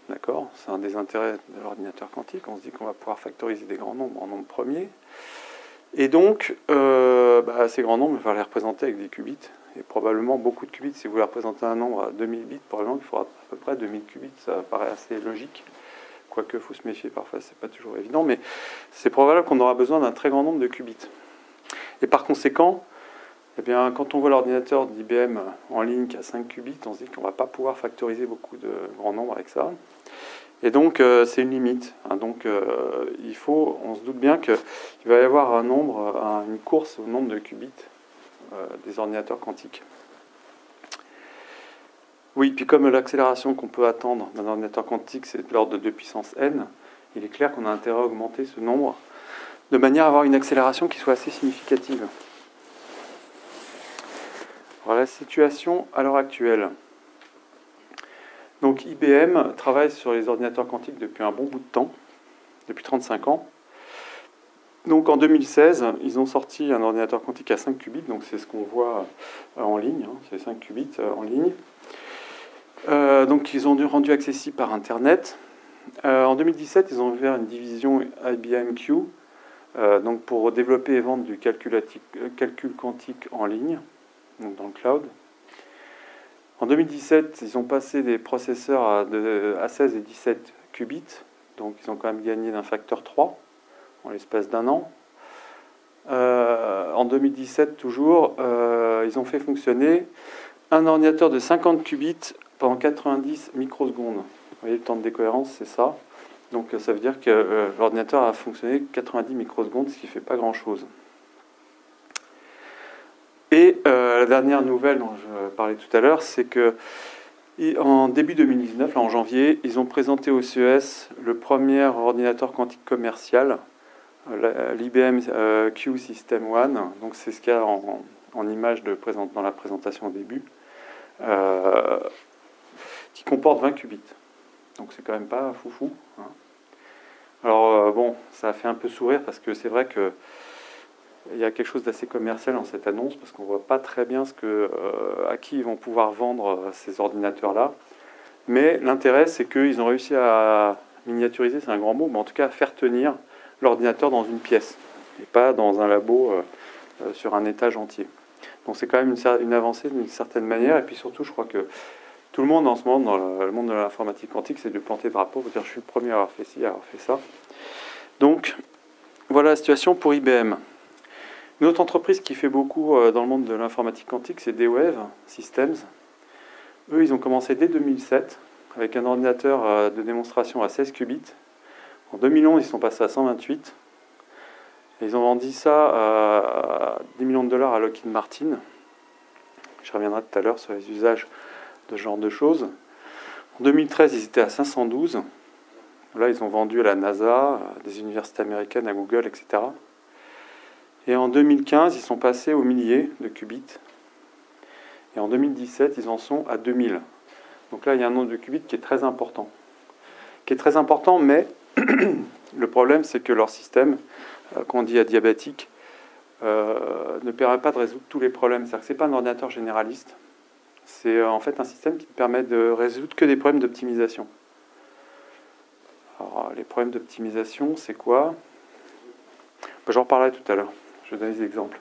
D'accord ? C'est un des intérêts de l'ordinateur quantique. On se dit qu'on va pouvoir factoriser des grands nombres en nombres premiers. Et donc, ces grands nombres, il va les représenter avec des qubits. Et probablement beaucoup de qubits. Si vous voulez représenter un nombre à 2000 bits, probablement il faudra à peu près 2000 qubits. Ça paraît assez logique. Quoique, il faut se méfier parfois, c'est pas toujours évident. Mais c'est probable qu'on aura besoin d'un très grand nombre de qubits. Et par conséquent, quand on voit l'ordinateur d'IBM en ligne qui a 5 qubits, on se dit qu'on ne va pas pouvoir factoriser beaucoup de grands nombres avec ça. Et donc, c'est une limite. Donc, on se doute bien qu'il va y avoir une course au nombre de qubits des ordinateurs quantiques. Oui, puis comme l'accélération qu'on peut attendre d'un ordinateur quantique, c'est de l'ordre de 2 puissance n, il est clair qu'on a intérêt à augmenter ce nombre de manière à avoir une accélération qui soit assez significative. Voilà la situation à l'heure actuelle. Donc IBM travaille sur les ordinateurs quantiques depuis un bon bout de temps, depuis 35 ans. Donc en 2016, ils ont sorti un ordinateur quantique à 5 qubits, donc c'est ce qu'on voit en ligne, hein, c'est 5 qubits en ligne. Donc ils ont rendu accessible par Internet. En 2017, ils ont ouvert une division IBM Q, donc pour développer et vendre du calcul quantique en ligne, donc dans le cloud. En 2017, ils ont passé des processeurs à 16 et 17 qubits, donc ils ont quand même gagné d'un facteur 3 en l'espace d'un an. En 2017, toujours, ils ont fait fonctionner un ordinateur de 50 qubits pendant 90 microsecondes. Vous voyez, le temps de décohérence, c'est ça. Donc ça veut dire que l'ordinateur a fonctionné 90 microsecondes, ce qui ne fait pas grand-chose. Et la dernière nouvelle dont je parlais tout à l'heure, c'est que en début 2019, là, en janvier, ils ont présenté au CES le premier ordinateur quantique commercial, l'IBM Q System One. Donc c'est ce qu'il y a en image dans la présentation au début, qui comporte 20 qubits. Donc c'est quand même pas foufou, hein. Alors bon, ça a fait un peu sourire parce que c'est vrai que il y a quelque chose d'assez commercial dans cette annonce parce qu'on voit pas très bien à qui ils vont pouvoir vendre ces ordinateurs-là. Mais l'intérêt, c'est qu'ils ont réussi à miniaturiser, c'est un grand mot, mais en tout cas à faire tenir l'ordinateur dans une pièce et pas dans un labo sur un étage entier. Donc c'est quand même une avancée d'une certaine manière. Et puis surtout, je crois que tout le monde en ce moment, dans le monde de l'informatique quantique, c'est de planter le drapeau, de dire je suis le premier à avoir fait ci, à avoir fait ça. Donc voilà la situation pour IBM. Une autre entreprise qui fait beaucoup dans le monde de l'informatique quantique, c'est D-Wave Systems. Eux, ils ont commencé dès 2007 avec un ordinateur de démonstration à 16 qubits. En 2011, ils sont passés à 128. Et ils ont vendu ça à 10 millions de dollars à Lockheed Martin. Je reviendrai tout à l'heure sur les usages de ce genre de choses. En 2013, ils étaient à 512. Là, ils ont vendu à la NASA, à des universités américaines, à Google, etc. Et en 2015, ils sont passés aux milliers de qubits. Et en 2017, ils en sont à 2000. Donc là, il y a un nombre de qubits qui est très important. Mais le problème, c'est que leur système, qu'on dit adiabatique, ne permet pas de résoudre tous les problèmes. C'est-à-dire que ce n'est pas un ordinateur généraliste. C'est en fait un système qui permet de résoudre que des problèmes d'optimisation. Alors, les problèmes d'optimisation, c'est quoi ? J'en reparlerai tout à l'heure. Je vais donner des exemples.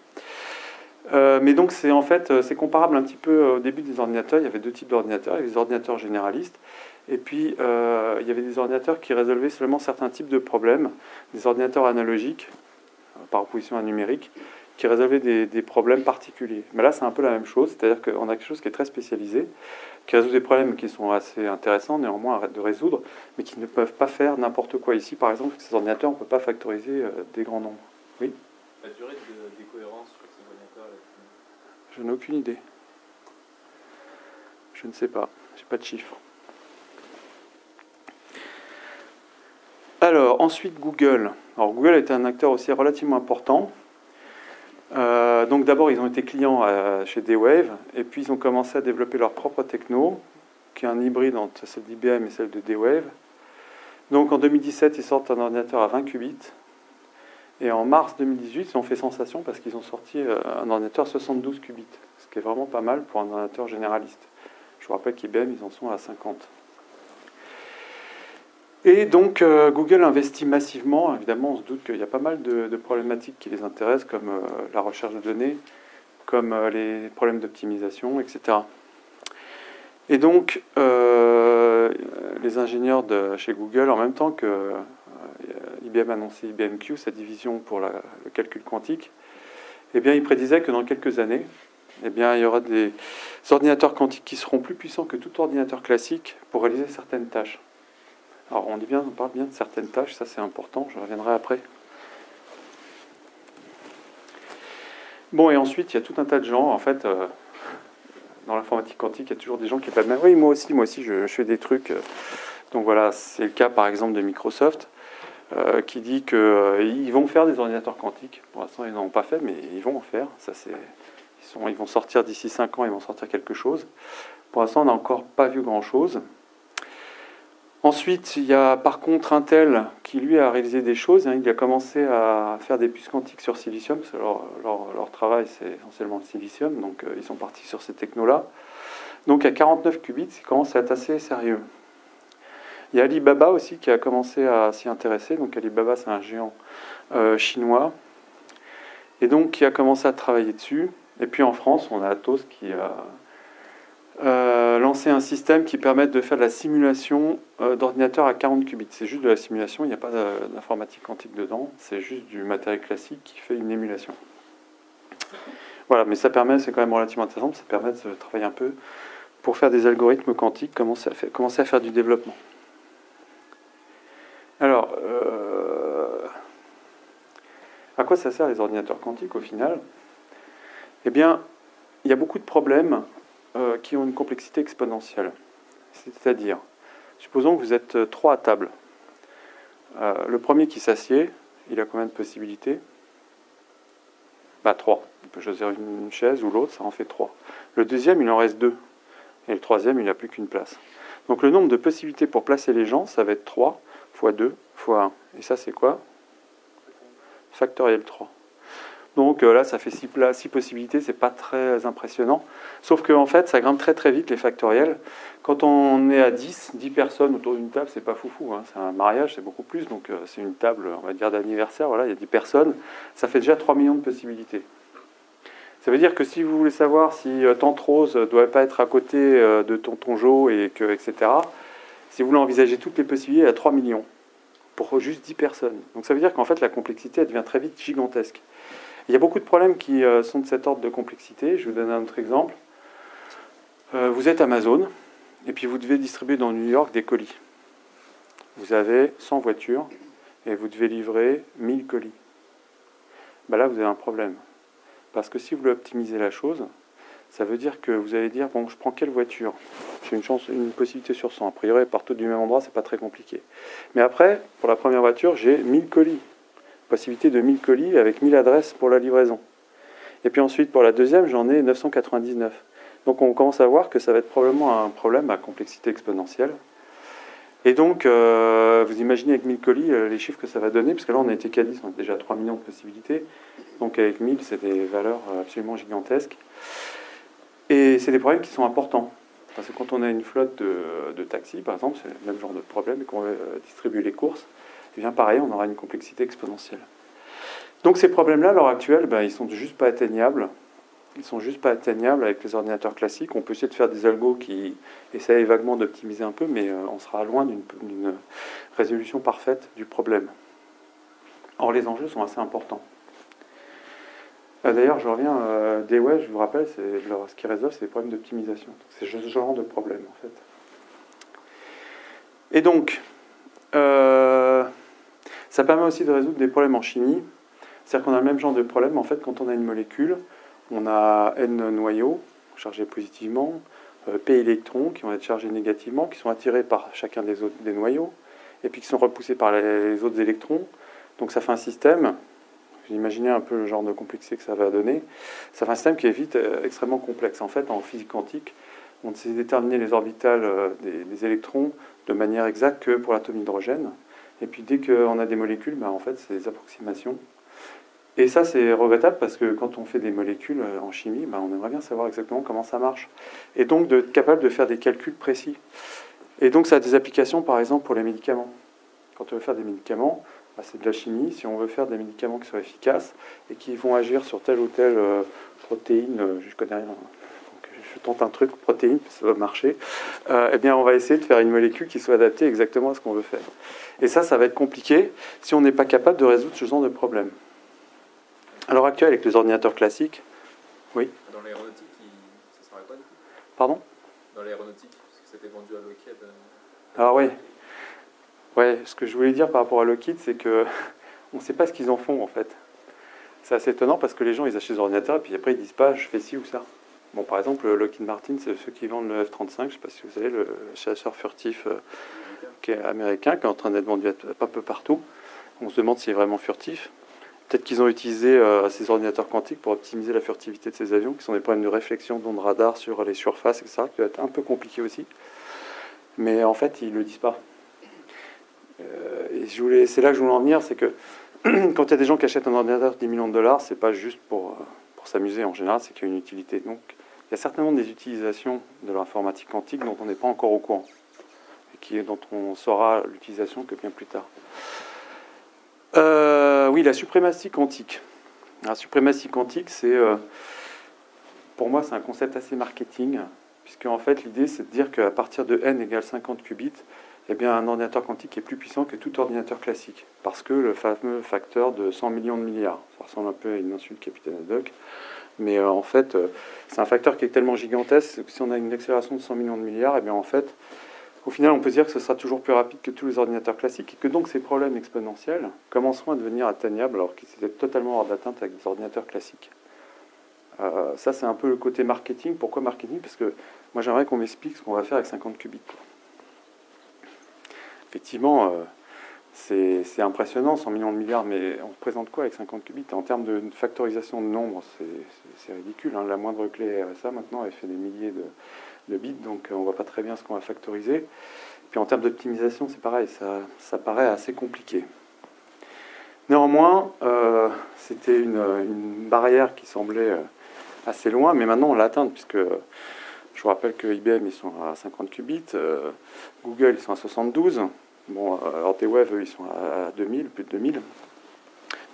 Mais donc, c'est comparable un petit peu au début des ordinateurs. Il y avait deux types d'ordinateurs. Il y avait des ordinateurs généralistes. Et puis, il y avait des ordinateurs qui résolvaient seulement certains types de problèmes. Des ordinateurs analogiques, par opposition à numérique, qui résolvaient des problèmes particuliers. Mais là, c'est un peu la même chose. C'est-à-dire qu'on a quelque chose qui est très spécialisé, qui résout des problèmes qui sont assez intéressants, néanmoins, de résoudre, mais qui ne peuvent pas faire n'importe quoi. Ici, par exemple, ces ordinateurs, on ne peut pas factoriser des grands nombres. Oui ? La durée de décohérence sur ces ordinateurs, Je n'ai aucune idée. Je ne sais pas. Je n'ai pas de chiffres. Alors, ensuite, Google. Alors, Google était un acteur aussi relativement important. Donc, d'abord, ils ont été clients chez D-Wave, et puis ils ont commencé à développer leur propre techno, qui est un hybride entre celle d'IBM et celle de D-Wave. Donc, en 2017, ils sortent un ordinateur à 20 qubits. Et en mars 2018, ils ont fait sensation parce qu'ils ont sorti un ordinateur à 72 qubits, ce qui est vraiment pas mal pour un ordinateur généraliste. Je vous rappelle qu'IBM, ils en sont à 50. Et donc, Google investit massivement. Évidemment, on se doute qu'il y a pas mal de problématiques qui les intéressent, comme la recherche de données, comme les problèmes d'optimisation, etc. Et donc, les ingénieurs de chez Google, en même temps que IBM a annoncé IBM Q, sa division pour le calcul quantique, eh bien, ils prédisaient que dans quelques années, eh bien, il y aura des ordinateurs quantiques qui seront plus puissants que tout ordinateur classique pour réaliser certaines tâches. Alors, on parle bien de certaines tâches, ça c'est important, je reviendrai après. Bon, et ensuite, il y a tout un tas de gens, en fait, dans l'informatique quantique, il y a toujours des gens qui parlent « Oui, moi aussi, je fais des trucs. » Donc voilà, c'est le cas par exemple de Microsoft, qui dit qu'ils vont faire des ordinateurs quantiques. Pour l'instant, ils n'en ont pas fait, mais ils vont en faire. Ils vont sortir d'ici 5 ans, ils vont sortir quelque chose. Pour l'instant, on n'a encore pas vu grand-chose. Ensuite, il y a par contre Intel qui, lui, a réalisé des choses. Il a commencé à faire des puces quantiques sur silicium, parce que leur travail, c'est essentiellement le silicium. Donc, ils sont partis sur ces technos-là. Donc, à 49 qubits, ça commence à être assez sérieux. Il y a Alibaba aussi qui a commencé à s'y intéresser. Donc, Alibaba, c'est un géant chinois. Et donc, qui a commencé à travailler dessus. Et puis, en France, on a Atos qui a lancer un système qui permette de faire de la simulation d'ordinateur à 40 qubits. C'est juste de la simulation, il n'y a pas d'informatique quantique dedans, c'est juste du matériel classique qui fait une émulation. Voilà, mais ça permet, c'est quand même relativement intéressant, ça permet de travailler un peu pour faire des algorithmes quantiques, commencer à faire du développement. Alors, à quoi ça sert les ordinateurs quantiques au final? Eh bien, il y a beaucoup de problèmes qui ont une complexité exponentielle. C'est-à-dire, supposons que vous êtes 3 à table. Le premier qui s'assied, il a combien de possibilités? 3. Il peut choisir une chaise ou l'autre, ça en fait 3. Le deuxième, il en reste 2. Et le troisième, il n'a plus qu'une place. Donc le nombre de possibilités pour placer les gens, ça va être 3 fois 2 fois 1. Et ça, c'est quoi? Factoriel 3. Donc là, ça fait 6 possibilités, c'est pas très impressionnant. Sauf qu'en fait, ça grimpe très très vite les factoriels. Quand on est à 10 personnes autour d'une table, c'est pas foufou. Hein. C'est un mariage, c'est beaucoup plus. Donc c'est une table, on va dire, d'anniversaire. Voilà, il y a 10 personnes. Ça fait déjà 3 millions de possibilités. Ça veut dire que si vous voulez savoir si tante Rose ne doit pas être à côté de tonton Jo, etc., si vous voulez envisager toutes les possibilités, il y a 3 millions pour juste 10 personnes. Donc ça veut dire qu'en fait, la complexité elle devient très vite gigantesque. Il y a beaucoup de problèmes qui sont de cet ordre de complexité. Je vais vous donner un autre exemple. Vous êtes Amazon, et puis vous devez distribuer dans New York des colis. Vous avez 100 voitures, et vous devez livrer 1000 colis. Là, vous avez un problème. Parce que si vous voulez optimiser la chose, ça veut dire que vous allez dire, bon, je prends quelle voiture? J'ai une possibilité sur 100. A priori, elles partent toutes du même endroit, c'est pas très compliqué. Mais après, pour la première voiture, j'ai 1000 colis. Possibilité de 1000 colis avec 1000 adresses pour la livraison. Et puis ensuite, pour la deuxième, j'en ai 999. Donc on commence à voir que ça va être probablement un problème à complexité exponentielle. Et donc, vous imaginez avec 1000 colis les chiffres que ça va donner, parce que là, on a été qu'à 10, on a déjà 3 millions de possibilités. Donc avec 1000, c'est des valeurs absolument gigantesques. Et c'est des problèmes qui sont importants. Parce que quand on a une flotte de taxis, par exemple, c'est le même genre de problème, et qu'on veut distribuer les courses, et bien pareil, on aura une complexité exponentielle. Donc ces problèmes-là, à l'heure actuelle, ils ne sont juste pas atteignables. Ils ne sont juste pas atteignables avec les ordinateurs classiques. On peut essayer de faire des algos qui essayent vaguement d'optimiser un peu, mais on sera loin d'une résolution parfaite du problème. Or, les enjeux sont assez importants. D'ailleurs, je reviens, Dewey, je vous rappelle, ce qui résolve, c'est les problèmes d'optimisation. C'est ce genre de problème, en fait. Et donc, ça permet aussi de résoudre des problèmes en chimie. C'est-à-dire qu'on a le même genre de problème. En fait, quand on a une molécule, on a N noyaux chargés positivement, P électrons qui vont être chargés négativement, qui sont attirés par chacun des noyaux, et puis qui sont repoussés par les autres électrons. Donc ça fait un système, vous imaginez un peu le genre de complexité que ça va donner, ça fait un système qui est vite extrêmement complexe. En fait, en physique quantique, on sait déterminer les orbitales des électrons de manière exacte que pour l'atome d'hydrogène. Et puis dès qu'on a des molécules, en fait, c'est des approximations. Et ça, c'est regrettable parce que quand on fait des molécules en chimie, on aimerait bien savoir exactement comment ça marche. Et donc d'être capable de faire des calculs précis. Et donc ça a des applications, par exemple, pour les médicaments. Quand on veut faire des médicaments, c'est de la chimie. Si on veut faire des médicaments qui soient efficaces et qui vont agir sur telle ou telle protéine, je ne connais rien, donc je tente un truc, protéine, ça va marcher, eh bien on va essayer de faire une molécule qui soit adaptée exactement à ce qu'on veut faire. Et ça va être compliqué si on n'est pas capable de résoudre ce genre de problème. À l'heure actuelle, avec les ordinateurs classiques, oui. Dans l'aéronautique, ça sert à quoi du coup? Pardon? Dans l'aéronautique, parce que c'était vendu à Lockheed. Alors oui. Ouais, ce que je voulais dire par rapport à Lockheed, c'est que on ne sait pas ce qu'ils en font en fait. C'est assez étonnant parce que les gens ils achètent des ordinateurs et puis après ils disent pas je fais ci ou ça. Bon, par exemple, Lockheed Martin, c'est ceux qui vendent le F-35, je ne sais pas si vous savez, le chasseur furtif qui est américain, qui est en train d'être vendu un peu partout. On se demande s'il est vraiment furtif. Peut-être qu'ils ont utilisé ces ordinateurs quantiques pour optimiser la furtivité de ces avions, qui sont des problèmes de réflexion d'ondes radar sur les surfaces, etc., qui doit être un peu compliqué aussi. Mais en fait, ils ne le disent pas. Et c'est là que je voulais en venir, c'est que quand il y a des gens qui achètent un ordinateur de 10 millions de dollars, c'est pas juste pour s'amuser en général, c'est qu'il y a une utilité. Donc, il y a certainement des utilisations de l'informatique quantique dont on n'est pas encore au courant, et dont on saura l'utilisation que bien plus tard. Oui, la suprématie quantique. La suprématie quantique, pour moi, c'est un concept assez marketing, puisque en fait, l'idée, c'est de dire qu'à partir de n égale 50 qubits, eh bien, un ordinateur quantique est plus puissant que tout ordinateur classique, parce que le fameux facteur de 100 millions de milliards, ça ressemble un peu à une insulte capitaine Haddock, mais en fait, c'est un facteur qui est tellement gigantesque que si on a une accélération de 100 millions de milliards, eh bien, en fait, au final, on peut dire que ce sera toujours plus rapide que tous les ordinateurs classiques, et que donc ces problèmes exponentiels commenceront à devenir atteignables, alors qu'ils étaient totalement hors d'atteinte avec des ordinateurs classiques. Ça, c'est un peu le côté marketing. Pourquoi marketing? Parce que moi, j'aimerais qu'on m'explique ce qu'on va faire avec 50 qubits. Effectivement, c'est impressionnant, 100 millions de milliards, mais on représente quoi avec 50 qubits? En termes de factorisation de nombres, c'est ridicule. Hein. La moindre clé RSA, maintenant, elle fait des milliers de bits, donc on ne voit pas très bien ce qu'on va factoriser. Puis en termes d'optimisation, c'est pareil, ça paraît assez compliqué. Néanmoins, c'était une barrière qui semblait assez loin, mais maintenant on l'a atteinte, puisque je vous rappelle que IBM, ils sont à 50 qubits, Google, ils sont à 72, bon, Hortewave, eux, ils sont à 2000, plus de 2000.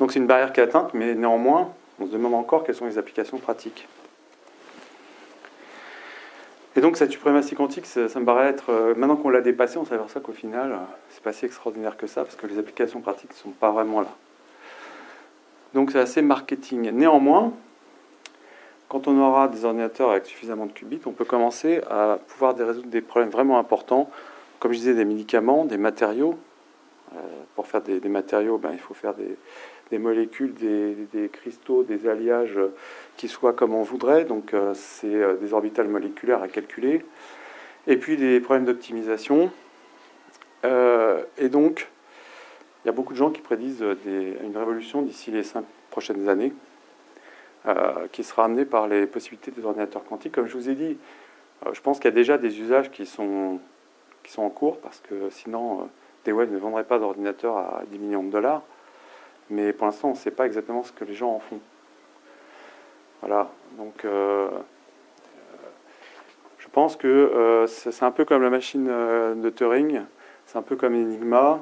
Donc c'est une barrière qui est atteinte, mais néanmoins, on se demande encore quelles sont les applications pratiques. Et donc cette suprématie quantique, ça me paraît être... maintenant qu'on l'a dépassée, on s'aperçoit qu'au final, c'est pas si extraordinaire que ça, parce que les applications pratiques ne sont pas vraiment là. Donc c'est assez marketing. Néanmoins, quand on aura des ordinateurs avec suffisamment de qubits, on peut commencer à pouvoir résoudre des problèmes vraiment importants, comme je disais, des médicaments, des matériaux. Pour faire des matériaux, il faut faire des molécules, des cristaux, des alliages qui soient comme on voudrait. Donc c'est des orbitales moléculaires à calculer. Et puis des problèmes d'optimisation. Et donc, il y a beaucoup de gens qui prédisent une révolution d'ici les 5 prochaines années, qui sera amenée par les possibilités des ordinateurs quantiques. Comme je vous ai dit, je pense qu'il y a déjà des usages qui sont en cours, parce que sinon, Dewey ne vendrait pas d'ordinateur à 10 millions de dollars. Mais pour l'instant, on ne sait pas exactement ce que les gens en font. Voilà. Donc, je pense que c'est un peu comme la machine de Turing, c'est un peu comme Enigma.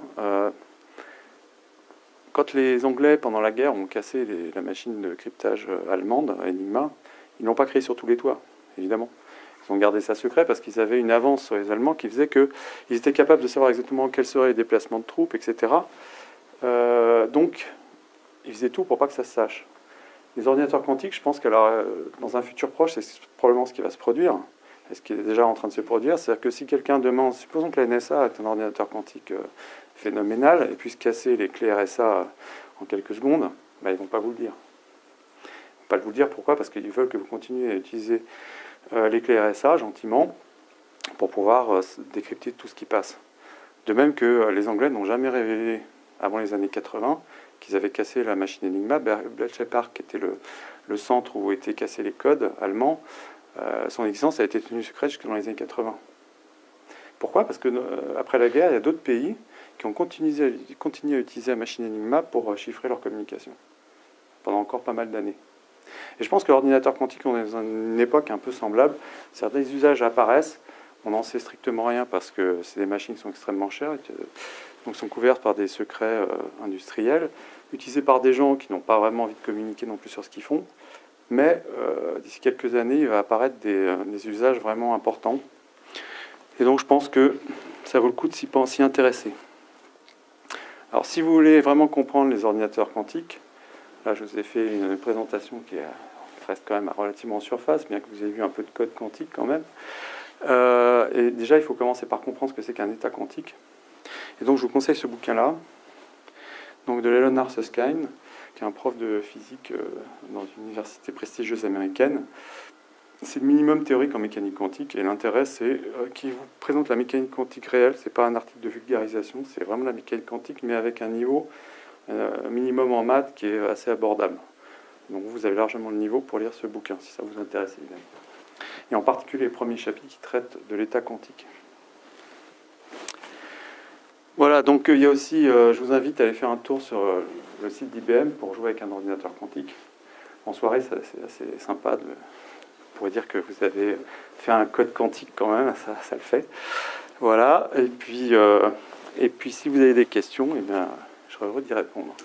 Quand les Anglais, pendant la guerre, ont cassé la machine de cryptage allemande, Enigma, ils ne l'ont pas créée sur tous les toits, évidemment. Ils ont gardé ça secret parce qu'ils avaient une avance sur les Allemands qui faisait qu'ils étaient capables de savoir exactement quels seraient les déplacements de troupes, etc. Donc, ils faisaient tout pour pas que ça se sache. Les ordinateurs quantiques, je pense que dans un futur proche, c'est probablement ce qui va se produire, et ce qui est déjà en train de se produire. C'est-à-dire que si quelqu'un demande, supposons que la NSA est un ordinateur quantique phénoménal et puisse casser les clés RSA en quelques secondes, ils ne vont pas vous le dire. Ils ne vont pas vous le dire, pourquoi? Parce qu'ils veulent que vous continuiez à utiliser les clés RSA gentiment pour pouvoir décrypter tout ce qui passe. De même que les Anglais n'ont jamais révélé, avant les années 80, qu'ils avaient cassé la machine Enigma. Bletchley Park, qui était le centre où étaient cassés les codes allemands, son existence a été tenue secrète jusque dans les années 80. Pourquoi? Parce que après la guerre, il y a d'autres pays qui ont continué à utiliser la machine Enigma pour chiffrer leur communication, pendant encore pas mal d'années. Et je pense que l'ordinateur quantique, on est dans une époque un peu semblable. Certains usages apparaissent, on n'en sait strictement rien parce que c'est des machines qui sont extrêmement chères, donc sont couvertes par des secrets industriels, utilisées par des gens qui n'ont pas vraiment envie de communiquer non plus sur ce qu'ils font. Mais d'ici quelques années, il va apparaître des usages vraiment importants. Et donc je pense que ça vaut le coup de s'y intéresser. Alors si vous voulez vraiment comprendre les ordinateurs quantiques, là je vous ai fait une présentation qui reste quand même relativement en surface, bien que vous ayez vu un peu de code quantique quand même. Et déjà il faut commencer par comprendre ce que c'est qu'un état quantique. Et donc je vous conseille ce bouquin-là, donc de Leonard Susskind, qui est un prof de physique dans une université prestigieuse américaine, c'est le minimum théorique en mécanique quantique, et l'intérêt, c'est qu'il vous présente la mécanique quantique réelle. C'est pas un article de vulgarisation, c'est vraiment la mécanique quantique, mais avec un niveau minimum en maths qui est assez abordable. Donc vous avez largement le niveau pour lire ce bouquin, si ça vous intéresse, évidemment. Et en particulier les premiers chapitres qui traitent de l'état quantique. Voilà, donc il y a aussi, je vous invite à aller faire un tour sur le site d'IBM pour jouer avec un ordinateur quantique. En soirée, c'est assez sympa. Vous pourrez dire que vous avez fait un code quantique quand même, ça le fait. Voilà, et puis si vous avez des questions, eh bien, je serais heureux d'y répondre.